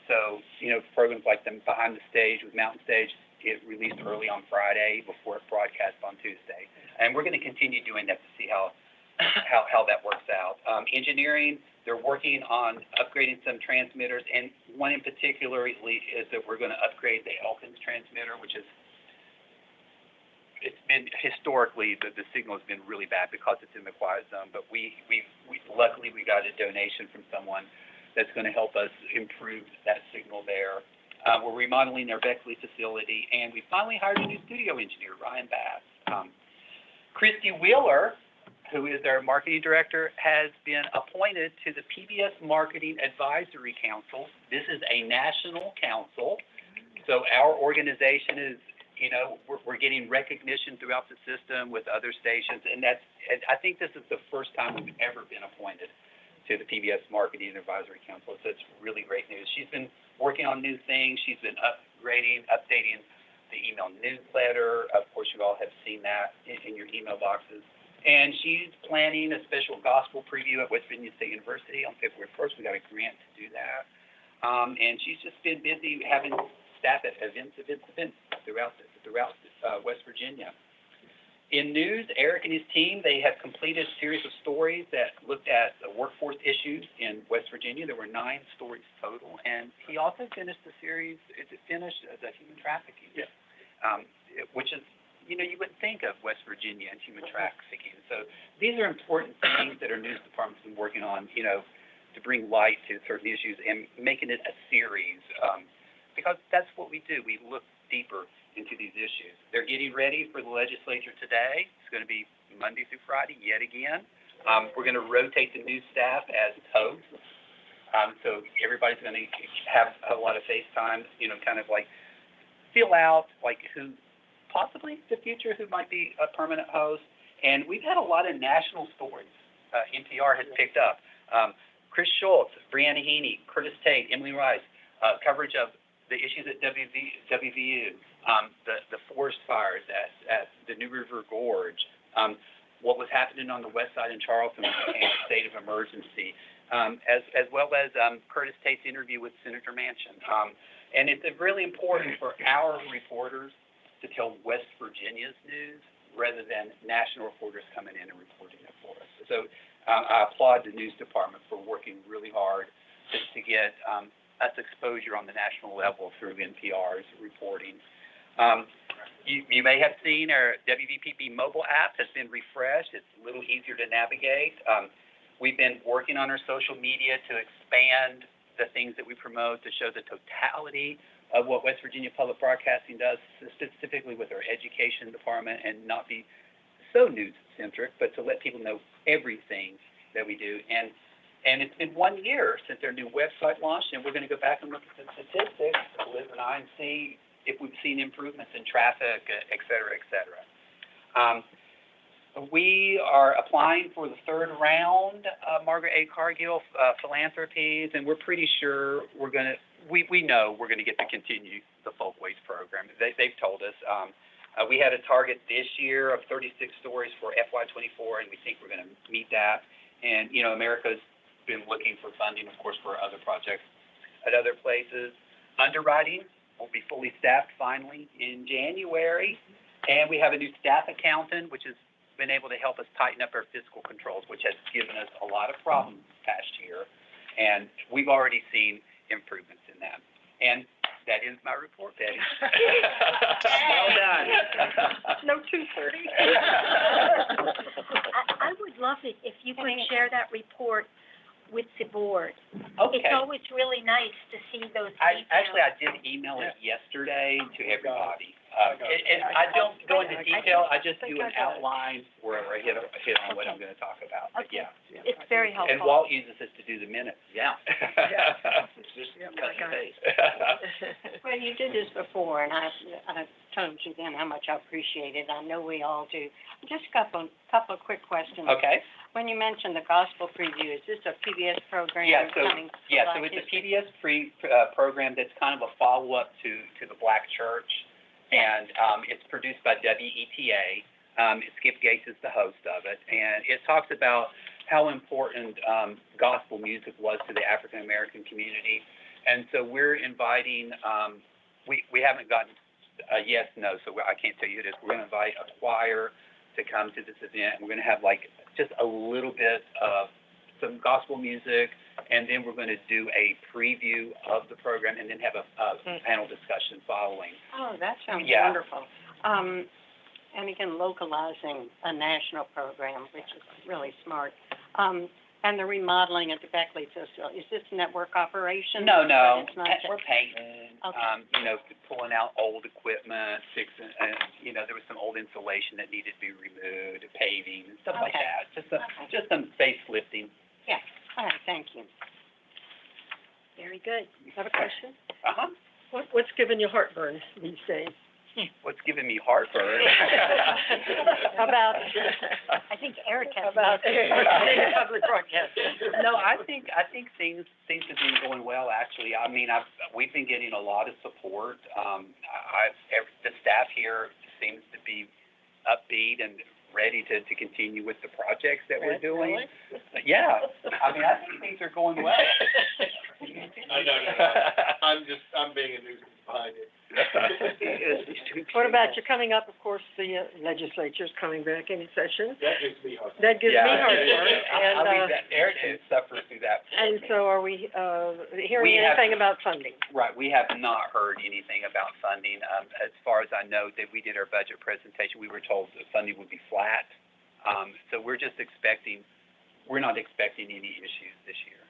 So, programs like the Behind the Stage with Mountain Stage, it released early on Friday before it broadcast on Tuesday. And we're going to continue doing that to see how that works out. Engineering, they're working on upgrading some transmitters, and one in particular is that we're going to upgrade the Elkins transmitter, which is, it's been historically, the signal has been really bad because it's in the quiet zone, but we luckily we got a donation from someone that's going to help us improve that signal there. We're remodeling our Beckley facility, and we finally hired a new studio engineer, Ryan Bass. Christy Wheeler, who is our marketing director, has been appointed to the PBS Marketing Advisory Council. This is a national council, so our organization is, you know, we're getting recognition throughout the system with other stations, and I think this is the first time we've ever been appointed to the PBS Marketing Advisory Council, so it's really great news. She's been working on new things. She's been updating the email newsletter. Of course, you all have seen that in your email boxes. And she's planning a special gospel preview at West Virginia State University on February 1st. We got a grant to do that. And she's just been busy having staff at events throughout West Virginia. In news, Eric and his team, they have completed a series of stories that looked at the workforce issues in West Virginia. There were 9 stories total. And he also finished the series, the human trafficking, which is, you know, you wouldn't think of West Virginia and human trafficking. So these are important things that our news department's been working on, you know, to bring light to certain issues and making it a series, because that's what we do. We look deeper into these issues. They're getting ready for the legislature today. It's going to be Monday through Friday yet again. We're going to rotate the news staff as hosts. So everybody's going to have a lot of face time, you know, kind of like feel out like who possibly the future who might be a permanent host. And we've had a lot of national stories NPR has picked up. Chris Schultz, Brianna Heaney, Curtis Tate, Emily Rice, coverage of the issues at WVU, the forest fires at the New River Gorge, what was happening on the west side in Charleston and a state of emergency, as well as Curtis Tate's interview with Senator Manchin. And it's really important for our reporters to tell West Virginia's news rather than national reporters coming in and reporting it for us. So I applaud the news department for working really hard to get us exposure on the national level through NPR's reporting. You may have seen our WVPB mobile app has been refreshed. It's a little easier to navigate. We've been working on our social media to expand the things that we promote to show the totality of what West Virginia Public Broadcasting does, specifically with our education department, and not be so news-centric, but to let people know everything that we do. And it's been 1 year since our new website launched, and we're going to go back and look at the statistics, Liz and I, and see if we've seen improvements in traffic, et cetera, et cetera. We are applying for the 3rd round of Margaret A. Cargill philanthropies, and we're pretty sure we're going to, we know we're going to get to continue the Folkways program. They've told us. We had a target this year of 36 stories for FY24, and we think we're going to meet that. And, you know, America's been looking for funding, of course, for other projects at other places. Underwriting will be fully staffed finally in January. And we have a new staff accountant, which has been able to help us tighten up our fiscal controls, which has given us a lot of problems this past year. And we've already seen improvements in that. And that ends my report, Betty. Well done. No 2:30. I would love it if you could share that report with the board. Okay. It's always really nice to see those details. I did email it yesterday to everybody. And I don't go into detail, I just do an outline where I hit on what I'm going to talk about. But Okay. yeah. It's very helpful. And Walt uses this to do the minutes, yeah. It's just cut and paste. Well, you did this before, and I told you then how much I appreciate it. I know we all do. Just a couple of quick questions. Okay. When you mentioned the gospel preview, is this a PBS program Yeah, so coming? so it's a PBS program that's kind of a follow-up to the Black Church, and it's produced by WETA. Skip Gates is the host of it, and it talks about how important gospel music was to the African American community, and so we're inviting. We haven't gotten a yes, no, so I can't tell you who it is. We're going to invite a choir to come to this event, and we're going to have like just a little bit of some gospel music, and then we're going to do a preview of the program, and then have a panel discussion following. Oh, that sounds Yeah. wonderful. and again, localizing a national program, which is really smart. And the remodeling at the Beckley facility, is this network operation? No, But it's not we're painting, Okay. pulling out old equipment, fixing, there was some old insulation that needed to be removed, paving, and stuff like Okay. that. Just some facelifting. Yeah, all right, thank you. Very good. I have a question. Uh-huh. What's giving you heartburn these days? What's giving me heartburn? How about, I think Eric has. about public broadcast? No, I think things have been going well, actually. I mean, we've been getting a lot of support. The staff here seems to be upbeat and ready to continue with the projects that we're doing. Really? Yeah, I mean, I think things are going well. I'm being a nuisance behind it. What about, you're coming up, of course, the legislature's coming back in session. That gives me heartburn. That gives me Yeah. heartburn, I'll leave and, that, Eric can suffer through that. and so are we, hearing We have- anything about funding? Right, we have not heard anything about funding. As far as I know, that we did our budget presentation, we were told that funding would be flat. So we're not expecting any issues this year.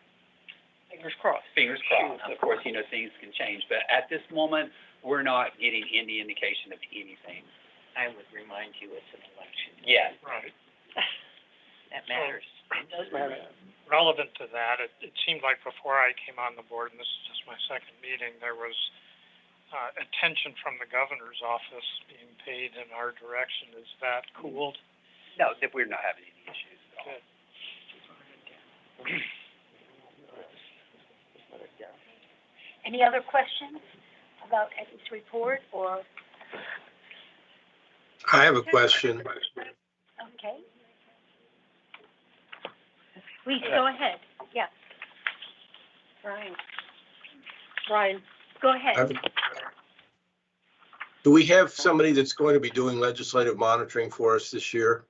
Fingers crossed. Fingers crossed. Of course, things can change, but at this moment, we're not getting any indication of anything. I would remind you it's an election. Yes. Right. That matters. It does matter. Relevant to that, it seemed like before I came on the board, and this is just my second meeting, there was attention from the governor's office being paid in our direction. Is that cooled? No, that we're not having any issues at all. Good. Any other questions about Eddie's report, or, I have a question. okay? Please go ahead. Yeah, Brian, go ahead. Do we have somebody that's going to be doing legislative monitoring for us this year?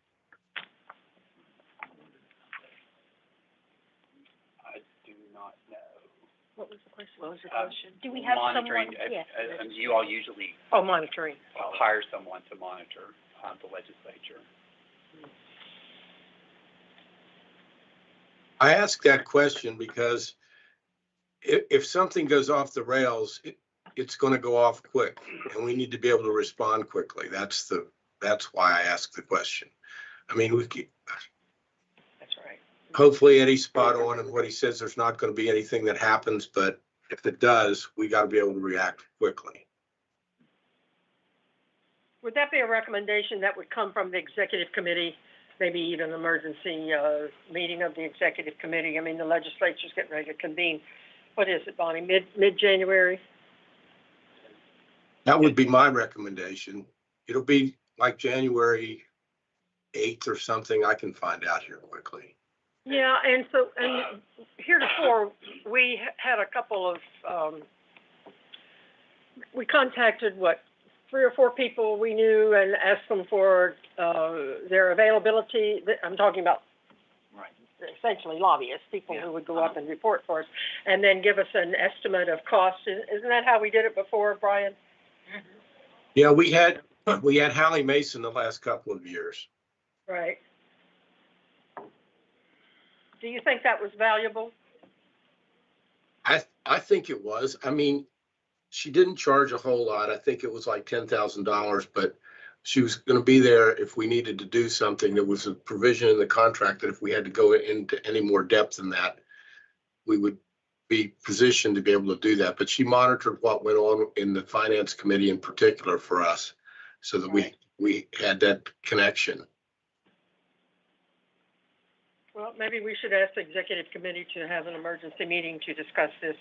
I do not know. what was the question? What was the question? Do we have someone? Monitoring, Yes. you all usually Oh, monitoring. hire someone to monitor the legislature. I ask that question because if something goes off the rails, it's going to go off quick, and we need to be able to respond quickly. That's why I ask the question. I mean, That's right. hopefully Eddie's spot on and what he says, there's not going to be anything that happens, but if it does, we got to be able to react quickly. Would that be a recommendation that would come from the executive committee, maybe even an emergency, meeting of the executive committee? I mean, the legislature's getting ready to convene. What is it, Bonnie, mid-January? That would be my recommendation. It'll be like January 8th or something. I can find out here quickly. Yeah, and so, and heretofore, we had a couple of, we contacted, 3 or 4 people we knew and asked them for, their availability. I'm talking about Right. essentially lobbyists, people who would go up and report for us, and then give us an estimate of cost. Isn't that how we did it before, Brian? Yeah, we had Hallie Mason the last couple of years. Right. Do you think that was valuable? I think it was. I mean, she didn't charge a whole lot. I think it was like $10,000, but she was going to be there if we needed to do something. There was a provision in the contract that if we had to go into any more depth than that, we would be positioned to be able to do that. But she monitored what went on in the finance committee in particular for us, so that we had that connection. Well, maybe we should ask the executive committee to have an emergency meeting to discuss this.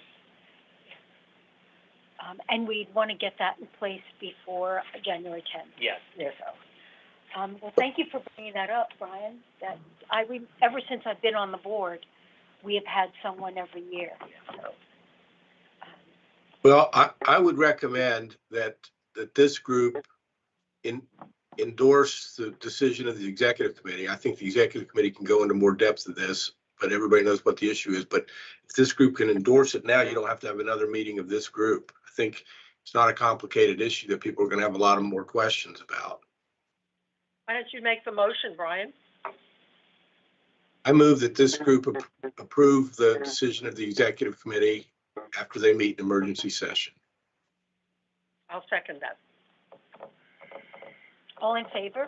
And we'd want to get that in place before January 10th. Yes. Yes. Well, thank you for bringing that up, Brian. That ever since I've been on the board, we have had someone every year, so. Well, I would recommend that this group endorse the decision of the executive committee. I think the executive committee can go into more depth of this, but everybody knows what the issue is. But if this group can endorse it now, you don't have to have another meeting of this group. I think it's not a complicated issue that people are going to have a lot of more questions about. don't you make the motion, Brian? I move that this group approve the decision of the executive committee after they meet in emergency session. I'll second that. All in favor?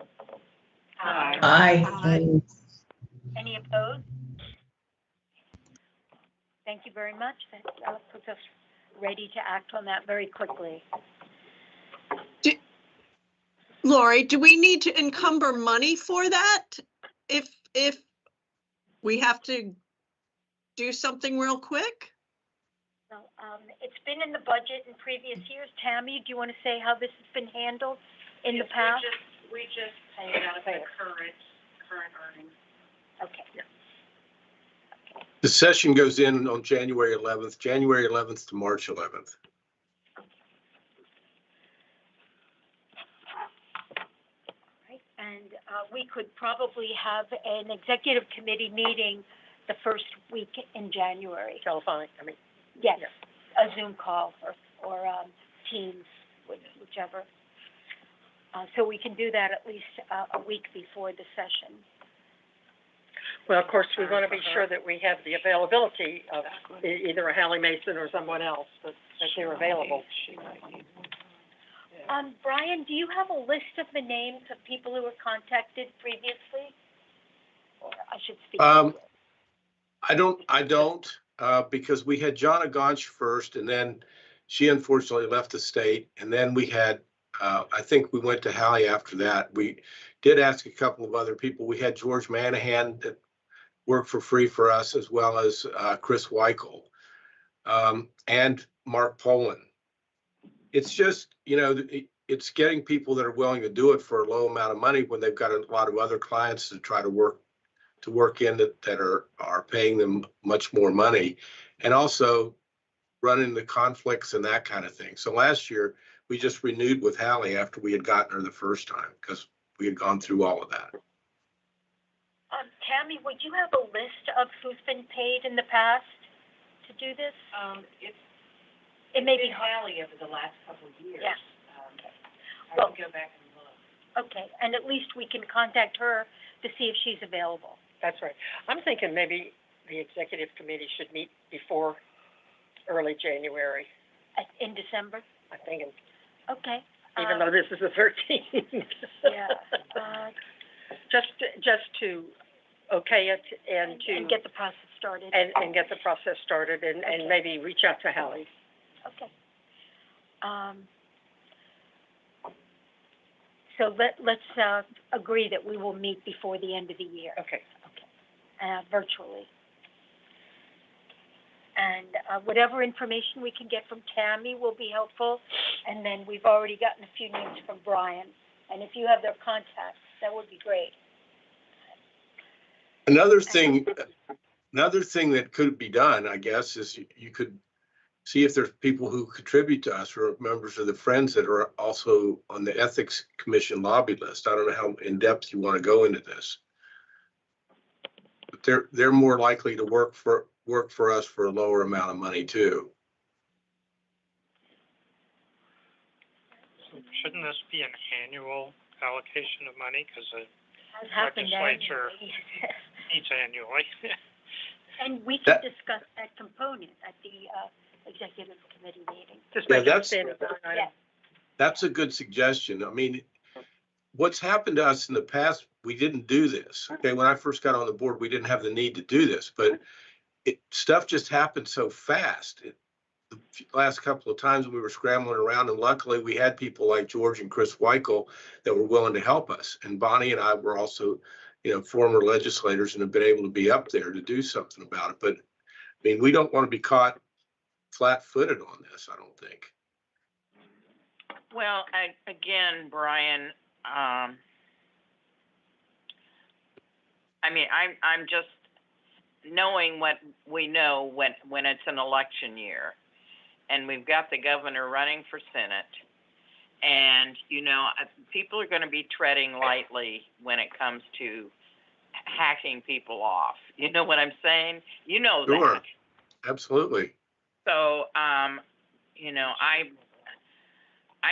Aye. Any opposed? Thank you very much. That puts us ready to act on that very quickly. Lori, do we need to encumber money for that? If we have to do something real quick? So, it's been in the budget in previous years. Tammy, do you want to say how this has been handled in the past? We just pay it out of the current earnings. Okay. The session goes in on January 11th to March 11th. Right, and we could probably have an executive committee meeting the first week in January. Telephonic, Yes, Yeah. a Zoom call or Teams, whichever. So we can do that at least a week before the session. Well, of course, we want to be sure that we have the availability of either a Hallie Mason or someone else, that they're available. Brian, do you have a list of the names of people who were contacted previously? Or I should speak. I don't, because we had Jonna Gonch first, and then she unfortunately left the state, and then we had, I think we went to Hallie after that. We did ask a couple of other people. We had George Manahan that worked for free for us, as well as Chris Weichel, and Mark Poland. It's just, it's getting people that are willing to do it for a low amount of money when they've got a lot of other clients to try to work in that are paying them much more money, and also running the conflicts and that kind of thing. So last year we just renewed with Hallie after we had gotten her the first time, because we had gone through all of that. Tammy, would you have a list of who's been paid in the past to do this? It may be Hallie over the last couple of years. Yeah. I can go back and look. Okay, and at least we can contact her to see if she's available. That's right. I'm thinking maybe the executive committee should meet before early January. In December? I'm thinking, Okay. even though this is the 13th. Yeah. Just to okay it and to. And get the process started. And get the process started and maybe reach out to Hallie. Okay. So let's agree that we will meet before the end of the year. Okay. Virtually. And whatever information we can get from Tammy will be helpful. And then we've already gotten a few names from Brian. And if you have their contacts, that would be great. Another thing that could be done, I guess, is you could see if there's people who contribute to us or members of the Friends that are also on the Ethics Commission lobby list. I don't know how in depth you want to go into this, but they're more likely to work for us for a lower amount of money too. So shouldn't this be an annual allocation of money, because the Has happened legislature annually. meets annually? And we can discuss that component at the executive committee meeting. Just Yeah, make it a that's- standard line item. Yeah. That's a good suggestion. I mean, what's happened to us in the past, we didn't do this. Okay, when I first got on the board, we didn't have the need to do this, but stuff just happened so fast. The last couple of times we were scrambling around, and luckily we had people like George and Chris Weichel that were willing to help us. And Bonnie and I were also, former legislators and have been able to be up there to do something about it. But I mean, we don't want to be caught flat-footed on this, I don't think. Well, again, Brian, I'm just knowing what we know when it's an election year, and we've got the governor running for Senate, and, people are going to be treading lightly when it comes to hacking people off. You know what I'm saying? You know Sure. that. Absolutely. So, I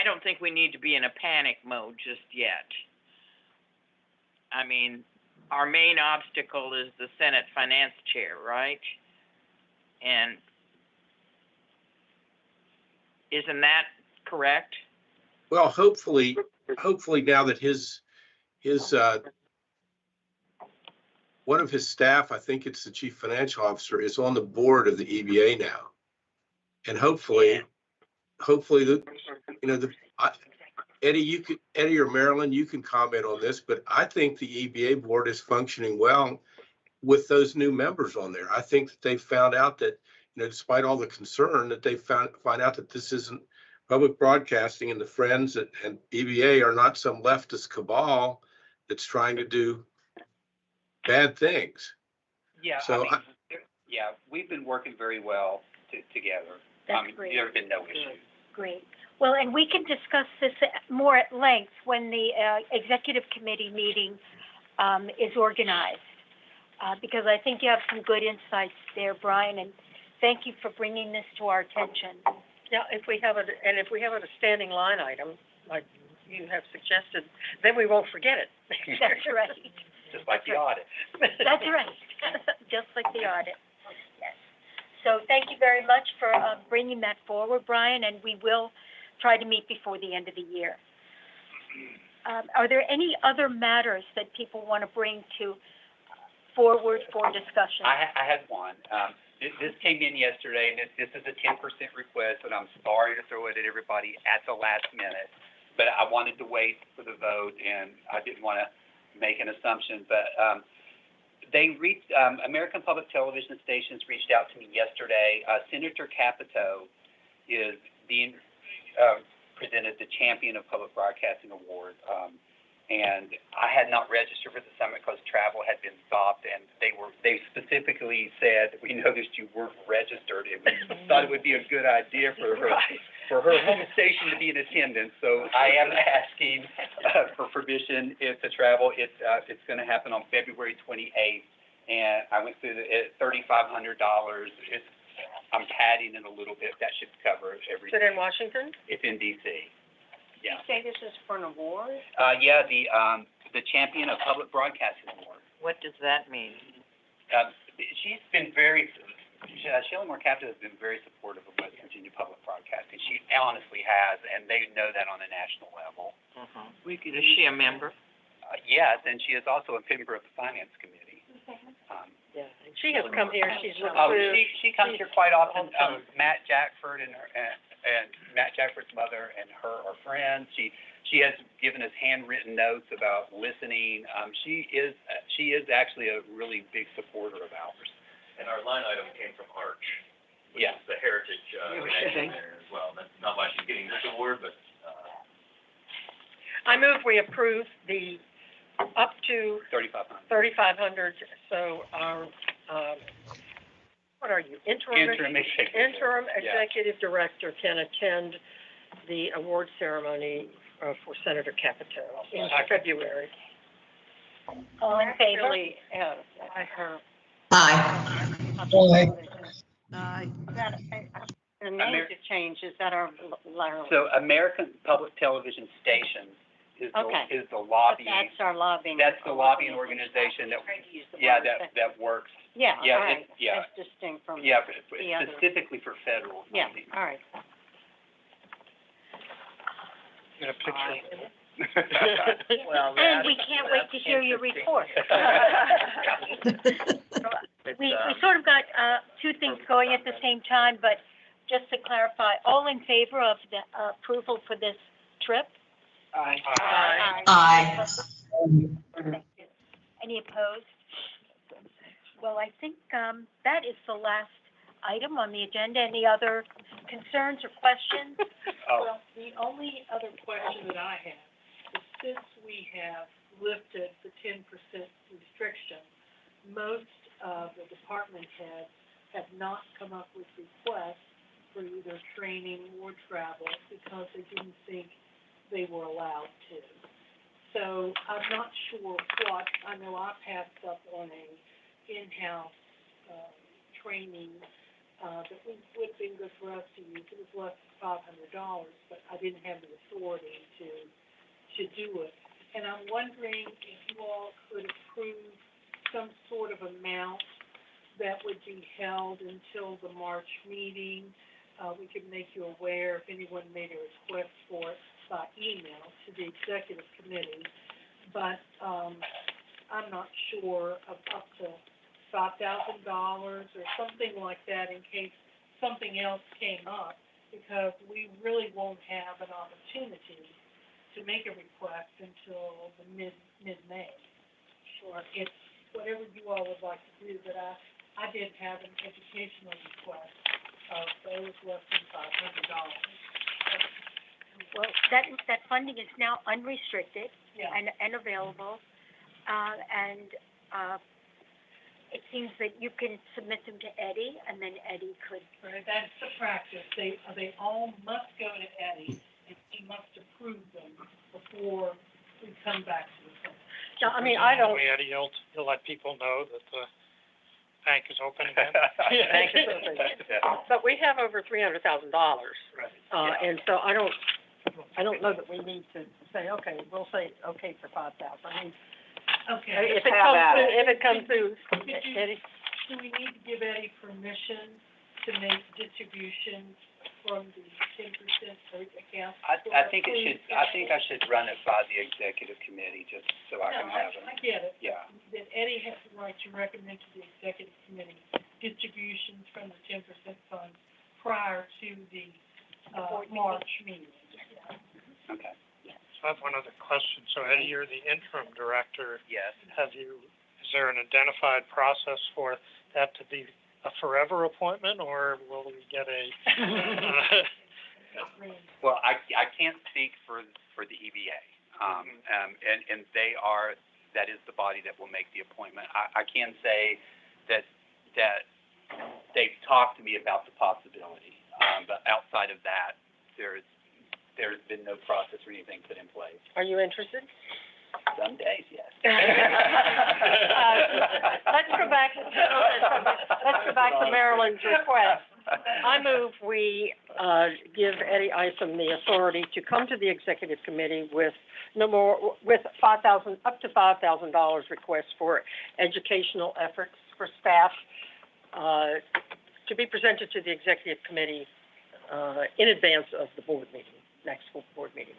don't think we need to be in a panic mode just yet. I mean, our main obstacle is the Senate Finance Chair, right? And isn't that correct? Well, hopefully now that his, one of his staff, I think it's the chief financial officer, is on the board of the EBA now. And hopefully, Eddie or Marilyn, you can comment on this, but I think the EBA board is functioning well with those new members on there. I think that they found out that, despite all the concern, that they find out that this isn't public broadcasting, and the Friends and EBA are not some leftist cabal that's trying to do bad things. Yeah, So we've been working very well together. That's great. There have been no issues. Great. Well, and we can discuss this more at length when the executive committee meeting is organized, because I think you have some good insights there, Brian, and thank you for bringing this to our attention. Yeah, if we have a standing line item, like you have suggested, then we won't forget it. That's right. Just like the audit. That's right. Just like the audit. Yes. So thank you very much for bringing that forward, Brian, and we will try to meet before the end of the year. Are there any other matters that people want to bring to forward for discussion? I had one. This came in yesterday, and this is a 10% request, and I'm sorry to throw it at everybody at the last minute, but I wanted to wait for the vote, and I didn't want to make an assumption, but they reached, American Public Television Stations reached out to me yesterday. Senator Capito is being presented the Champion of Public Broadcasting Award, and I had not registered for the summit because travel had been stopped, and they specifically said, we noticed you weren't registered, and we thought it would be a good idea for her home station to be in attendance. So I am asking for permission to travel. It's going to happen on February 28th, and I went through $3,500. I'm padding it a little bit. That should cover everything. Is it in Washington? It's in DC. Yeah. You say this is for an award? Yeah, the Champion of Public Broadcasting Award. What does that mean? She's been Sheila Moore Capito has been very supportive of West Virginia Public Broadcasting. She honestly has, and they know that on a national level. Is she a member? Yes, and she is also a member of the Finance Committee. Yeah, she has come here, she's looked Oh, through. she comes here quite often. All the time. Matt Jackford and Matt Jackford's mother and her are friends. She has given us handwritten notes about listening. She is actually a really big supporter of ours. And our line item came from Arch, which Yeah. is the heritage connection there as well. That's not why she's getting this award, but I move we approve the up to 3,500. so our, what are you, interim Yeah. executive director can attend the award ceremony for Senator Capito in February. All in favor? Really, By her. Aye. the name to change, is that our So American Public Television Stations is the lobbying. That's our lobbying. That's the lobbying organization that, that works. Yeah, Yeah, all right. yeah. That's distinct from. Yeah, The other. specifically for federal. Yeah, lobbying. all right. Get a picture. Well, And we can't wait to hear your report. We sort of got two things going at the same time, but just to clarify, all in favor of the approval for this trip? Aye. Aye. Any opposed? Well, I think that is the last item on the agenda. Any other concerns or questions? Oh, The only other question that I have is, since we have lifted the 10% restriction, most of the department heads have not come up with requests for either training or travel because they didn't think they were allowed to. So I'm not sure what, I know I passed up on a in-house, training, that would have been good for us to use. It was less than $500, but I didn't have the authority to do it. And I'm wondering if you all could approve some sort of amount that would be held until the March meeting. We could make you aware if anyone made a request for it by email to the executive committee. But, I'm not sure of up to $5,000 or something like that in case something else came up, because we really won't have an opportunity to make a request until the mid-May. Sure. It's whatever you all would like to do, but I did have an educational request of those less than $500. Well, that funding is now unrestricted Yeah. and available, it seems that you can submit them to Eddie, and then Eddie could. Right, that's the practice. They all must go to Eddie, and he must approve them before we come back to the council. Yeah, I mean, I don't, Presumably, Eddie, you'll let people know that the bank is open again. Bank is open. But we have over $300,000. Right. And so I don't know that we need to say, okay, we'll say, okay for 5,000. I mean, Okay. if it comes through, Eddie, Do we need to give Eddie permission to make distributions from the 10% account? I think I should run it by the executive committee, just so I can have I it. get it. Yeah. That Eddie has the right to recommend to the executive committee distributions from the 10% fund prior to the, March meeting. Okay. So I have one other question. So Eddie, you're the interim director. Yes. Is there an identified process for that to be a forever appointment, or will we get a? Well, I can't speak for the EBA. And that is the body that will make the appointment. I can say that they've talked to me about the possibility. But outside of that, there's been no process or anything put in place. are you interested? Some days, yes. Let's go back to Marilyn's request. I move we, give Eddie Isom the authority to come to the executive committee with up to $5,000 requests for educational efforts for staff, to be presented to the executive committee, in advance of the board meeting, next full board meeting.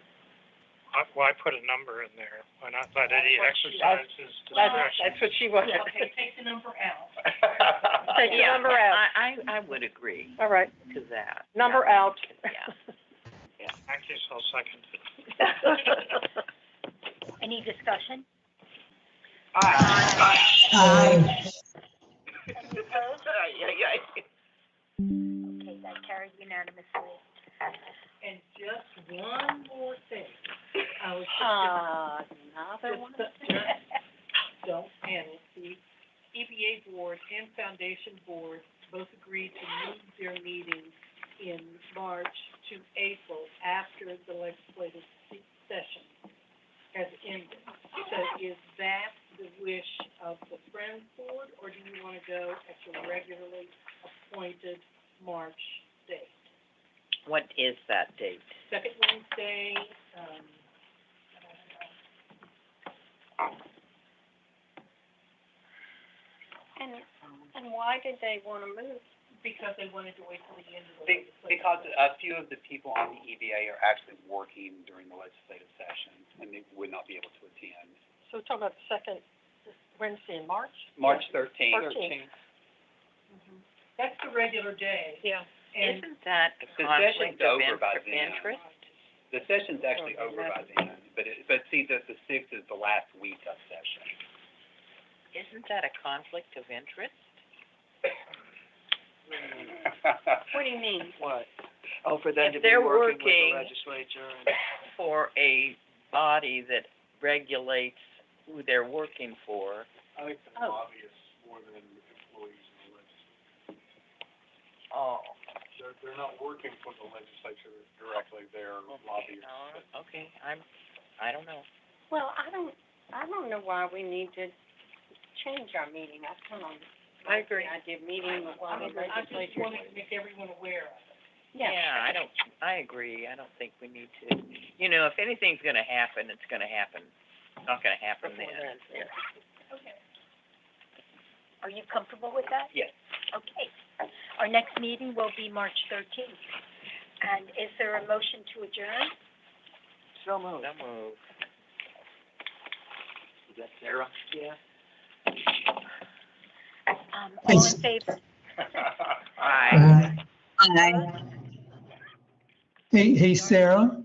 Why put a number in there? Why not let Eddie exercise his discretion? That's what she wanted. Okay, take the number out. Take the number out. I would agree All right, to that. number out. Yeah. I guess I'll second it. Any discussion? Aye. Any opposed? Okay, that carried unanimously. And just one more thing. I was Another one. Don't panic. The EBA board and foundation board both agreed to move their meetings in March to April after the legislative session has ended. So is that the wish of the Friends Board, or do you want to go at your regularly appointed March date? What is that date? Second Wednesday, And why did they want to move? because they wanted to wait till the end of the legislative. Because a few of the people on the EBA are actually working during the legislative session, and they would not be able to attend. So we're talking about the second Wednesday in March? March 13th. 13th. That's the regular day, Yeah. and Isn't that a The conflict session's of over by then. interest? The session's actually over by then, but see, the 6th is the last week of session. Isn't that a conflict of interest? What do you mean? What? Oh, for them to If be they're working with working- the legislature and. For a body that regulates who they're working for. I think the Oh. lobbyists more than employees in the legislature. Oh. They're not working for the legislature directly, they're lobbyists. Okay, I don't know. Well, I don't know why we need to change our meeting. I kind of I agree. like the idea of meeting while the I just legislature. wanted to make everyone aware of it. I agree. I don't think we need to, if anything's gonna happen, it's gonna happen Not gonna happen before then. then, yeah. Okay. Are you comfortable with that? Yes. Okay. Our next meeting will be March 13th. And is there a motion to adjourn? So moved. So move. Is that Sarah? Yeah. All in favor? Aye. Hey, Sarah.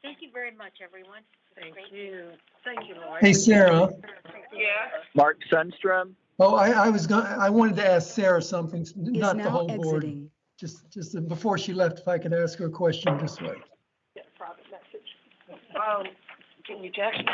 Thank you very much, everyone. Thank you. Thank you, Lori. Hey, Sarah. Yeah. Mark Sundstrom? Oh, I wanted to ask Sarah something, not the whole board. Just before she left, if I could ask her a question this way. Get a private message. Can you text me?